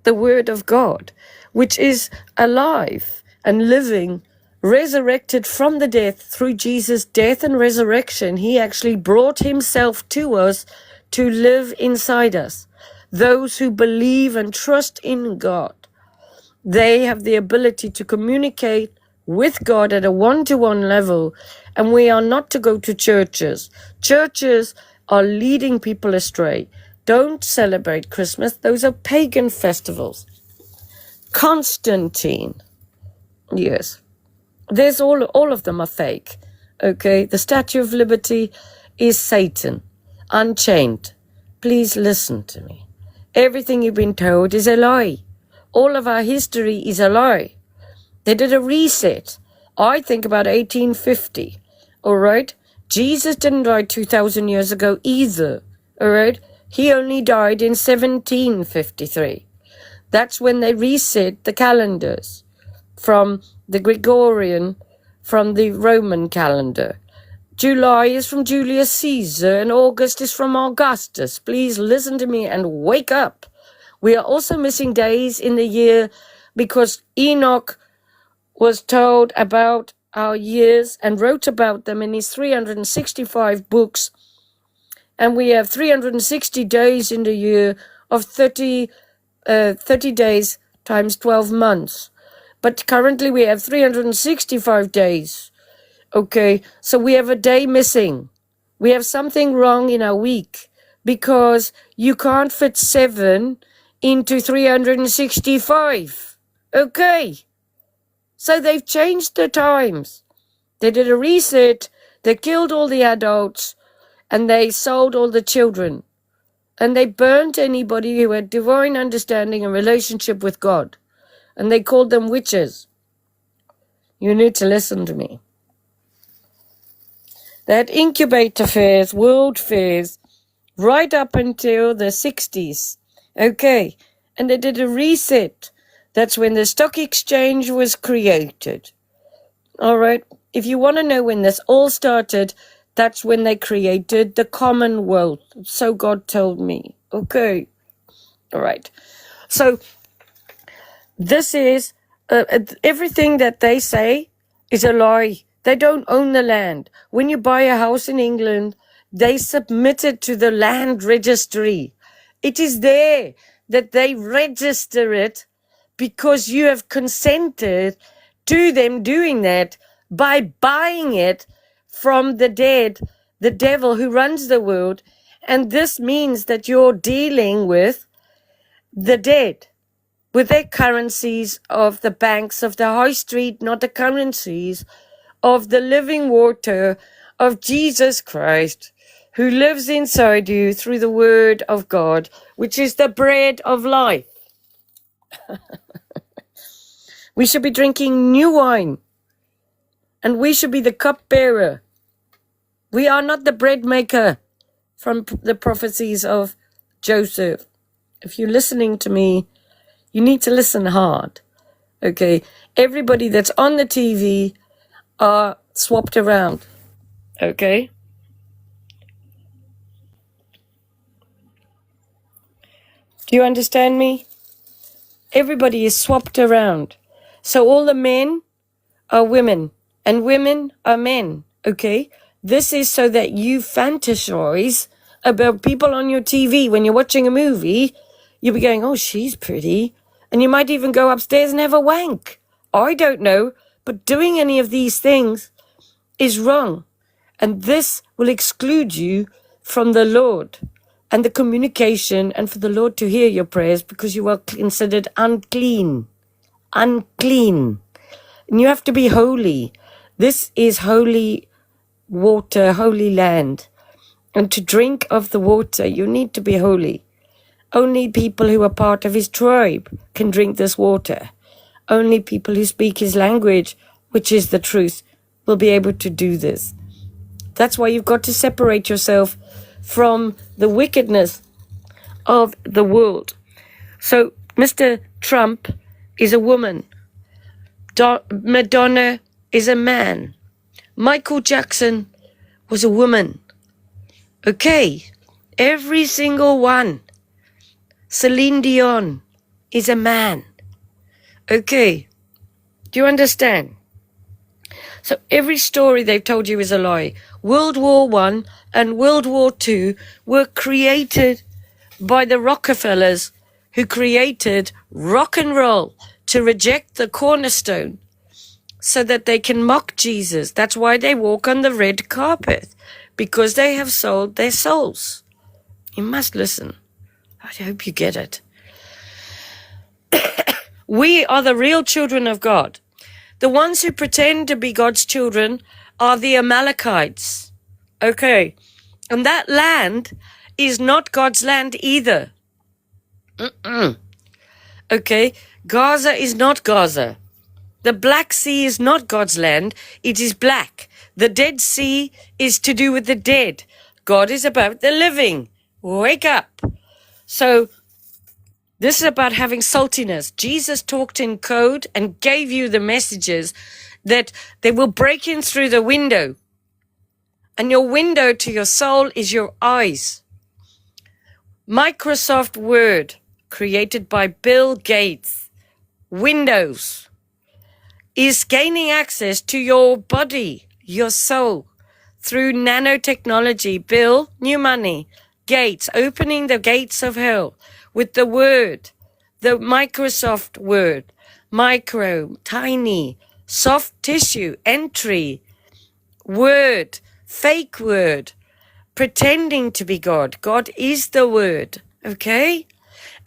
the Word of God, which is alive and living, resurrected from the death through Jesus' death and resurrection. He actually brought himself to us to live inside us. Those who believe and trust in God, they have the ability to communicate with God at a one-to-one level, and we are not to go to churches. Churches are leading people astray. Don't celebrate Christmas. Those are pagan festivals. Constantine. Yes. There's all of them are fake. Okay. The Statue of Liberty is Satan. Unchained. Please listen to me. Everything you've been told is a lie. All of our history is a lie. They did a reset. I think about 1850. All right. Jesus didn't die 2,000 years ago either. All right. He only died in 1753. That's when they reset the calendars from the Gregorian, from the Roman calendar. July is from Julius Caesar and August is from Augustus. Please listen to me and wake up. We are also missing days in the year because Enoch was told about our years and wrote about them in his 365 books. And we have 360 days in the year of 30 days times 12 months. But currently we have 365 days. Okay, so we have a day missing. We have something wrong in our week because you can't fit 7 into 365. Okay, so they've changed the times. They did a reset, they killed all the adults, and they sold all the children. And they burnt anybody who had divine understanding and relationship with God. And they called them witches. You need to listen to me. They had incubator fairs, world fairs, right up until the 60s. Okay. And they did a reset. That's when the stock exchange was created. All right. If you want to know when this all started, that's when they created the Commonwealth. So God told me. Okay. All right. So this is everything that they say is a lie. They don't own the land. When you buy a house in England, they submit it to the land registry. It is there that they register it because you have consented to them doing that by buying it from the dead, the devil who runs the world. And this means that you're dealing with the dead, with their currencies of the banks of the high street, not the currencies of the living water of Jesus Christ, who lives inside you through the word of God, which is the bread of life. We should be drinking new wine, and we should be the cupbearer. We are not the bread maker from the prophecies of Joseph. If you're listening to me, you need to listen hard. Okay? Everybody that's on the TV are swapped around. Okay? Do you understand me? Everybody is swapped around. So all the men are women and women are men. Okay? This is so that you fantasize about people on your TV. When you're watching a movie, you'll be going, oh, she's pretty. And you might even go upstairs and have a wank. I don't know. But doing any of these things is wrong. And this will exclude you from the Lord and the communication and for the Lord to hear your prayers because you are considered unclean. Unclean. And you have to be holy. This is holy water, holy land. And to drink of the water, you need to be holy. Only people who are part of his tribe can drink this water. Only people who speak his language, which is the truth, will be able to do this. That's why you've got to separate yourself from the wickedness of the world. So Mr. Trump is a woman. Madonna is a man. Michael Jackson was a woman. Okay, every single one. Celine Dion is a man. Okay, do you understand? So every story they've told you is a lie. World War I and World War II were created by the Rockefellers, who created rock and roll to reject the cornerstone so that they can mock Jesus. That's why they walk on the red carpet, because they have sold their souls. You must listen. I hope you get it. We are the real children of God. The ones who pretend to be God's children are the Amalekites. Okay. And that land is not God's land either. Okay. Gaza is not Gaza. The Black Sea is not God's land. It is black. The Dead Sea is to do with the dead. God is about the living. Wake up. So this is about having saltiness. Jesus talked in code and gave you the messages that they will break in through the window. And your window to your soul is your eyes. Microsoft Word, created by Bill Gates, Windows, is gaining access to your body, your soul, through nanotechnology. Bill, new money, Gates, opening the gates of hell with the Word, the Microsoft Word, micro, tiny, soft tissue, entry, Word, fake Word, pretending to be God. God is the Word, okay?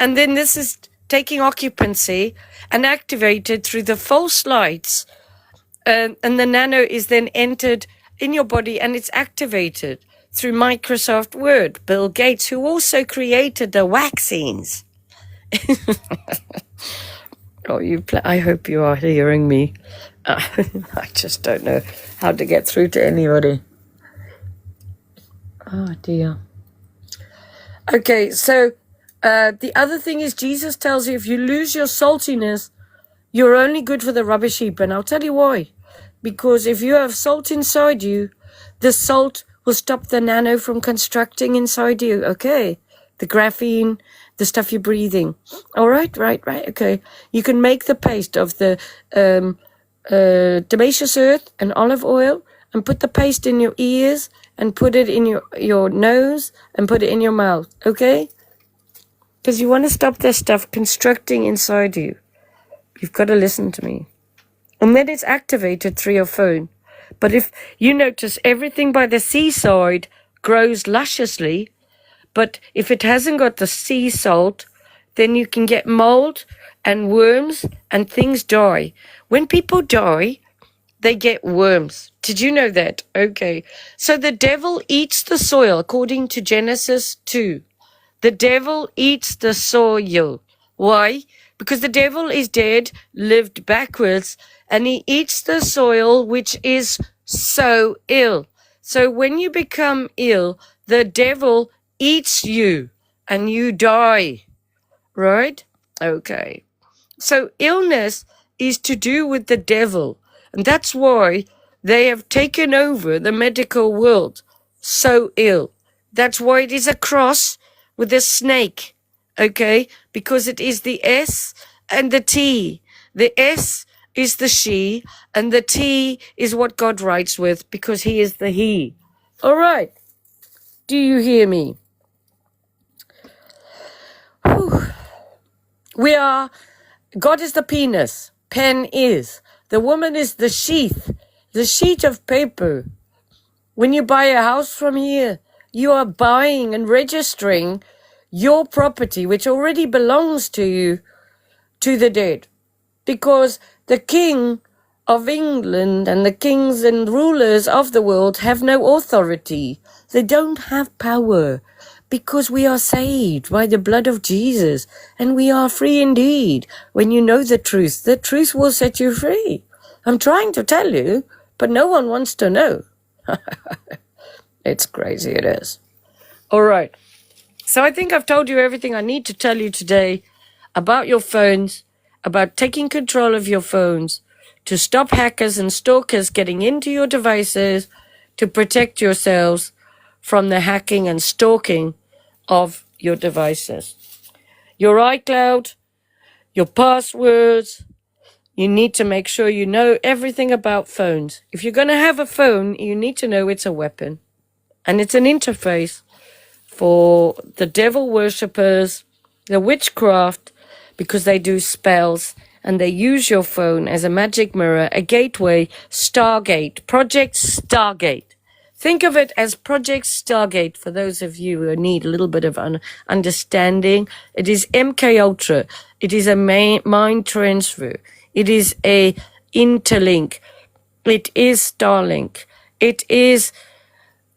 And then this is taking occupancy and activated through the false lights, and the nano is then entered in your body and it's activated through Microsoft Word. Bill Gates, who also created the vaccines. I hope you are hearing me. I just don't know how to get through to anybody. Oh dear. Okay, so the other thing is Jesus tells you if you lose your saltiness, you're only good for the rubbish heap. And I'll tell you why. Because if you have salt inside you, the salt will stop the nano from constructing inside you. Okay. The graphene, the stuff you're breathing. All right, right. Okay. You can make the paste of the Damascus earth and olive oil and put the paste in your ears and put it in your nose and put it in your mouth. Okay? Because you want to stop that stuff constructing inside you. You've got to listen to me. And then it's activated through your phone. But if you notice, everything by the seaside grows lusciously, but if it hasn't got the sea salt, then you can get mold and worms and things die. When people die, they get worms. Did you know that? Okay. So the devil eats the soil, according to Genesis 2. The devil eats the soil. Why? Because the devil is dead, lived backwards, and he eats the soil, which is so ill. So when you become ill, the devil eats you and you die. Right? Okay. So illness is to do with the devil. And that's why they have taken over the medical world. So ill. That's why it is a cross with a snake. Okay? Because it is the S and the T. The S is the she and the T is what God writes with because he is the he. All right. Do you hear me? Whew. God is the penis. Pen is. The woman is the sheath. The sheet of paper. When you buy a house from here, you are buying and registering your property, which already belongs to you, to the dead. Because the king of England and the kings and rulers of the world have no authority. They don't have power. Because we are saved by the blood of Jesus. And we are free indeed. When you know the truth will set you free. I'm trying to tell you, but no one wants to know. It's crazy, it is. All right. So I think I've told you everything I need to tell you today about your phones, about taking control of your phones, to stop hackers and stalkers getting into your devices, to protect yourselves from the hacking and stalking of your devices. Your iCloud, your passwords, you need to make sure you know everything about phones. If you're going to have a phone, you need to know it's a weapon. And it's an interface for the devil worshippers, the witchcraft, because they do spells and they use your phone as a magic mirror, a gateway, Stargate, Project Stargate. Think of it as Project Stargate for those of you who need a little bit of understanding. It is MK Ultra. It is a mind transfer. It is a interlink. It is Starlink. It is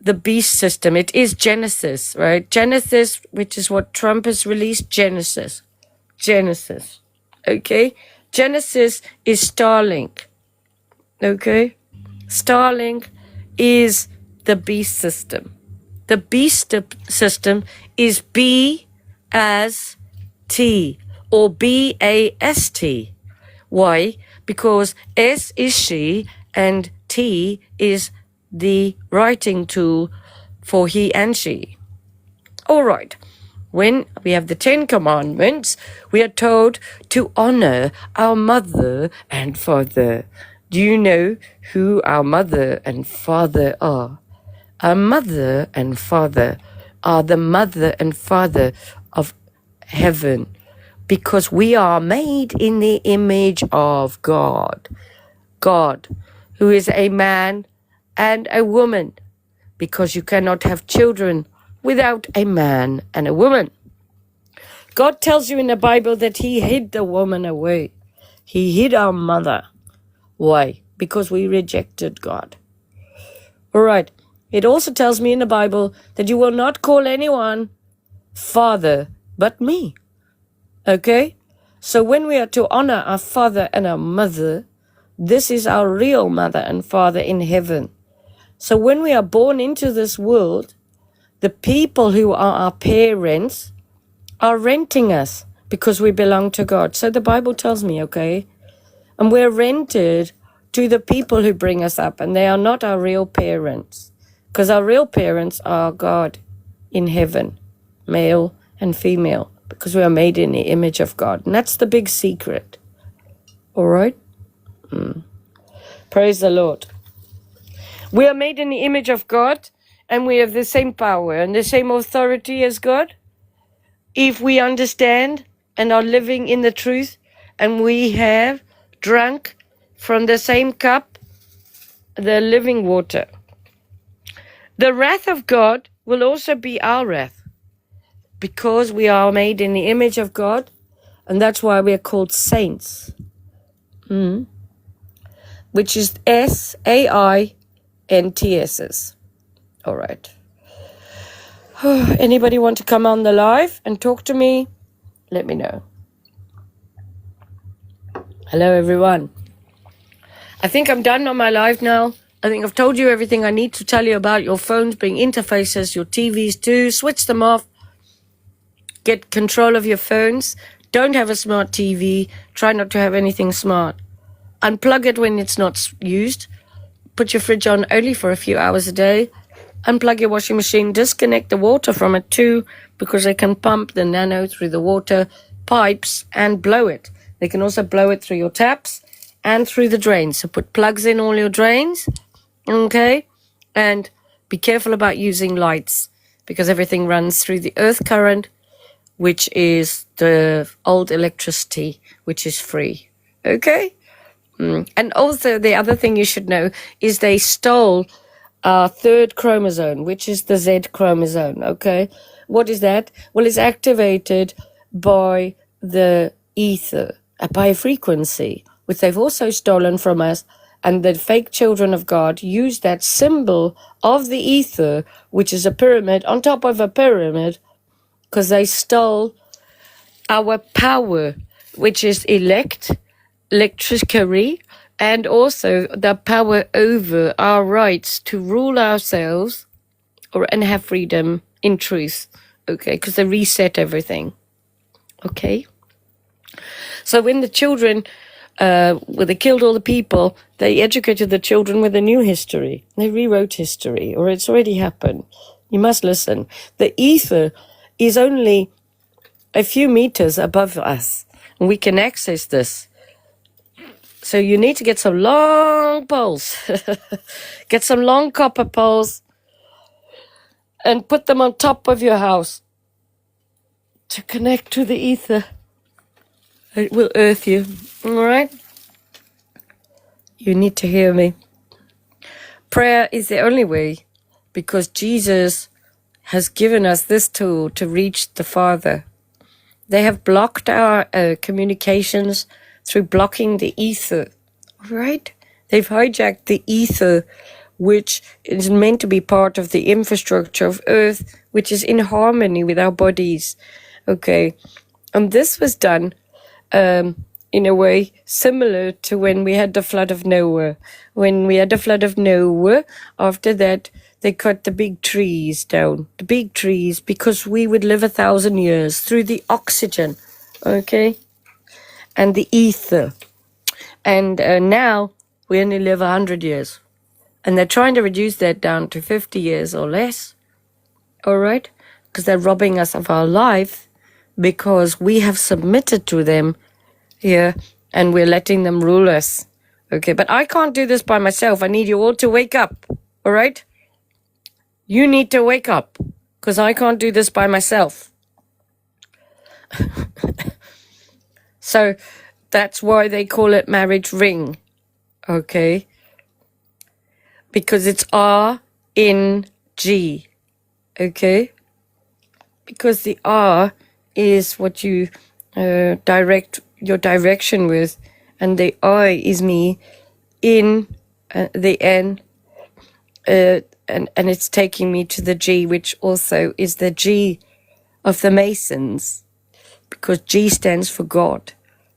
the beast system. It is Genesis, right? Genesis, which is what Trump has released. Genesis. Okay? Genesis is Starlink. Okay? Starlink is the beast system. The beast system is B as T or BAST. Why? Because S is she and T is the writing tool for he and she. All right. When we have the 10 Commandments, we are told to honor our mother and father. Do you know who our mother and father are? Our mother and father are the mother and father of heaven, because we are made in the image of God. God, who is a man and a woman, because you cannot have children without a man and a woman. God tells you in the Bible that he hid the woman away. He hid our mother. Why? Because we rejected God. All right. It also tells me in the Bible that you will not call anyone father but me. Okay? So when we are to honor our father and our mother, this is our real mother and father in heaven. So when we are born into this world, the people who are our parents are renting us because we belong to God. So the Bible tells me, okay? And we're rented to the people who bring us up, and they are not our real parents, because our real parents are God in heaven, male and female, because we are made in the image of God. And that's the big secret. All right? Praise the Lord. We are made in the image of God, and we have the same power and the same authority as God. If we understand and are living in the truth, and we have drunk from the same cup, the living water. The wrath of God will also be our wrath, because we are made in the image of God, and that's why we are called saints, which is SAINTS. All right. Anybody want to come on the live and talk to me? Let me know. Hello, everyone. I think I'm done on my live now. I think I've told you everything I need to tell you about your phones being interfaces, your TVs too. Switch them off. Get control of your phones. Don't have a smart TV. Try not to have anything smart. Unplug it when it's not used. Put your fridge on only for a few hours a day. Unplug your washing machine. Disconnect the water from it too, because they can pump the nano through the water pipes and blow it. They can also blow it through your taps and through the drains. So put plugs in all your drains, okay? And be careful about using lights, because everything runs through the earth current, which is the old electricity, which is free, okay? And also the other thing you should know is they stole our third chromosome, which is the Z chromosome, okay? What is that? Well, it's activated by the ether, by a frequency, which they've also stolen from us. And the fake children of God use that symbol of the ether, which is a pyramid on top of a pyramid, because they stole our power, which is electricity, and also the power over our rights to rule ourselves and have freedom in truth. Okay, because they reset everything. Okay. So when the children, when they killed all the people, they educated the children with a new history. They rewrote history, or it's already happened. You must listen. The ether is only a few meters above us, and we can access this. So you need to get some long poles, get some long copper poles, and put them on top of your house to connect to the ether. It will earth you, all right? You need to hear me. Prayer is the only way, because Jesus has given us this tool to reach the Father. They have blocked our communications through blocking the ether, right? They've hijacked the ether, which is meant to be part of the infrastructure of Earth, which is in harmony with our bodies, okay? And this was done in a way similar to when we had the flood of Noah. When we had the flood of Noah, after that, they cut the big trees down, the big trees, because we would live 1,000 years through the oxygen, okay? And the ether. And now we only live 100 years. And they're trying to reduce that down to 50 years or less, all right? Because they're robbing us of our life, because we have submitted to them here, and we're letting them rule us. Okay, but I can't do this by myself. I need you all to wake up, all right? You need to wake up, because I can't do this by myself. So that's why they call it marriage ring, okay? Because it's R in G, okay? Because the R is what you direct your direction with, and the I is me in the N, and it's taking me to the G, which also is the G of the Masons, because G stands for God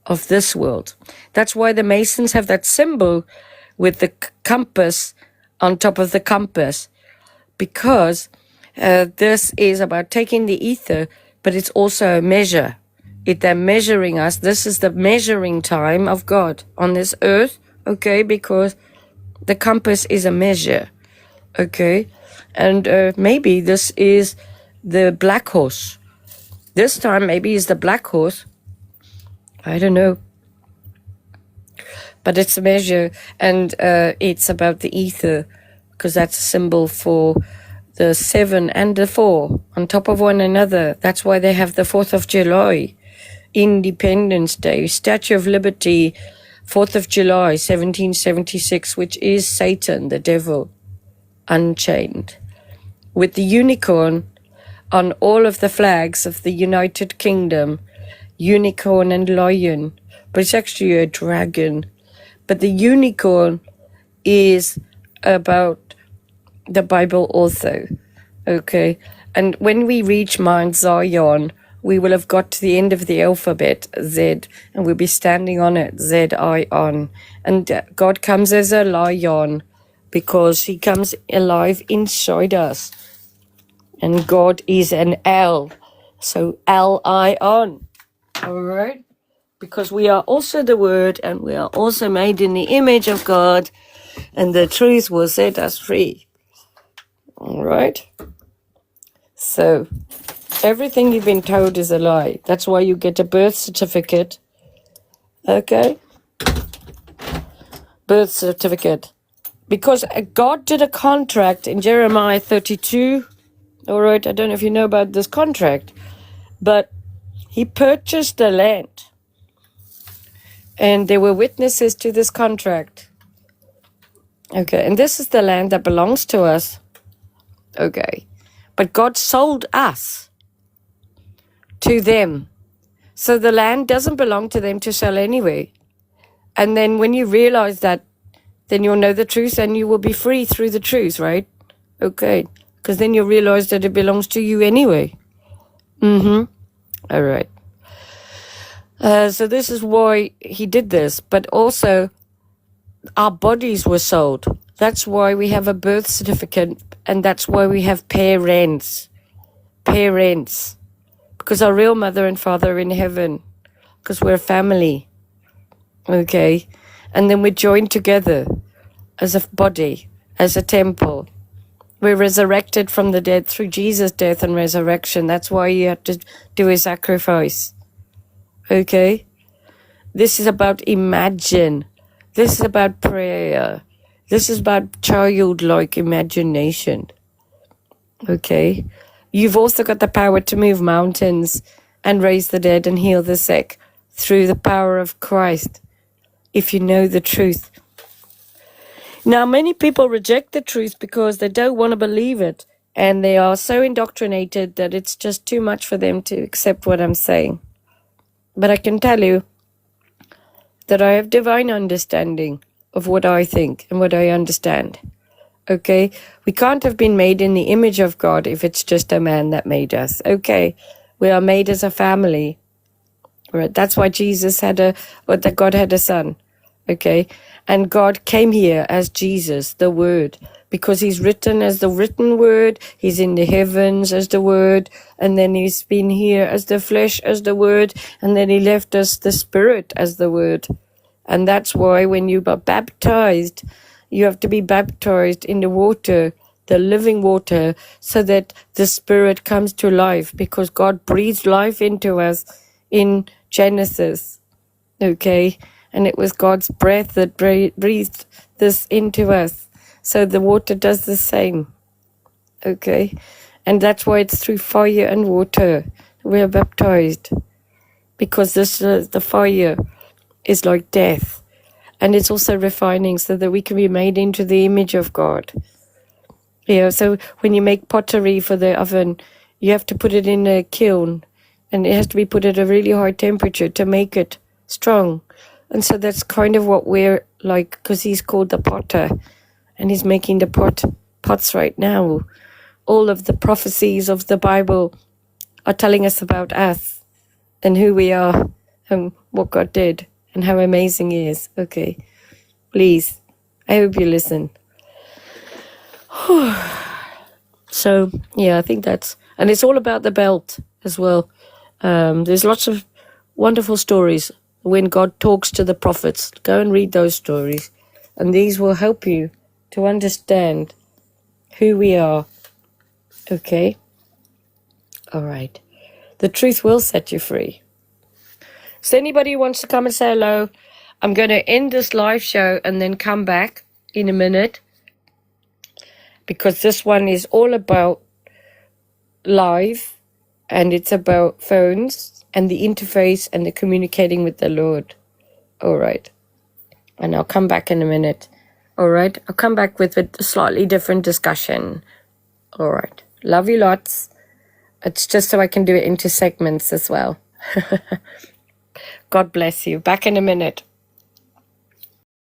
of this world. That's why the Masons have that symbol with the compass on top of the compass, because this is about taking the ether, but it's also a measure. They're measuring us. This is the measuring time of God on this earth, okay, because the compass is a measure, okay? And maybe this is the black horse. This time maybe is the black horse. I don't know. But it's a measure, and it's about the ether, because that's a symbol for the 7 and the 4 on top of one another. That's why they have the 4th of July, Independence Day, Statue of Liberty, 4th of July, 1776, which is Satan, the devil, unchained, with the unicorn on all of the flags of the United Kingdom, unicorn and lion, but it's actually a dragon. But the unicorn is about the Bible also, okay? And when we reach Mount Zion, we will have got to the end of the alphabet, Z, and we'll be standing on it, Z-I-on. And God comes as a lion, because he comes alive inside us. And God is an L, so L-I-on, all right? Because we are also the Word, and we are also made in the image of God, and the truth will set us free, all right? So everything you've been told is a lie. That's why you get a birth certificate, okay? Birth certificate. Because God did a contract in Jeremiah 32, all right? I don't know if you know about this contract, but he purchased the land, and there were witnesses to this contract. Okay, and this is the land that belongs to us. Okay, but God sold us to them. So the land doesn't belong to them to sell anyway. And then when you realize that, then you'll know the truth and you will be free through the truth, right? Okay, because then you'll realize that it belongs to you anyway. All right. So this is why he did this, but also our bodies were sold. That's why we have a birth certificate, and that's why we have parents. Parents. Because our real mother and father are in heaven. Because we're family. Okay? And then we're joined together as a body, as a temple. We're resurrected from the dead through Jesus' death and resurrection. That's why you have to do a sacrifice. Okay? This is about imagine. This is about prayer. This is about childlike imagination. Okay? You've also got the power to move mountains and raise the dead and heal the sick through the power of Christ, if you know the truth. Now, many people reject the truth because they don't want to believe it, and they are so indoctrinated that it's just too much for them to accept what I'm saying. But I can tell you that I have divine understanding of what I think and what I understand. Okay? We can't have been made in the image of God if it's just a man that made us. Okay? We are made as a family. Right? That's why God had a son. Okay? And God came here as Jesus, the Word, because he's written as the written Word, he's in the heavens as the Word, and then he's been here as the flesh, as the Word, and then he left us the Spirit as the Word. And that's why when you are baptized, you have to be baptized in the water, the living water, so that the Spirit comes to life, because God breathed life into us in Genesis. Okay? And it was God's breath that breathed this into us. So the water does the same. Okay? And that's why it's through fire and water we are baptized. Because the fire is like death. And it's also refining so that we can be made into the image of God. Yeah, so when you make pottery for the oven, you have to put it in a kiln. And it has to be put at a really high temperature to make it strong. And so that's kind of what we're like, because he's called the potter. And he's making the pots right now. All of the prophecies of the Bible are telling us about us and who we are and what God did and how amazing he is. Okay, please, I hope you listen. So, yeah, I think and it's all about the belt as well. There's lots of wonderful stories when God talks to the prophets. Go and read those stories. And these will help you to understand who we are. Okay? All right. The truth will set you free. So anybody who wants to come and say hello, I'm going to end this live show and then come back in a minute, because this one is all about live, and it's about phones and the interface and the communicating with the Lord. All right. And I'll come back in a minute. All right. I'll come back with a slightly different discussion. All right. Love you lots. It's just so I can do it into segments as well. God bless you. Back in a minute.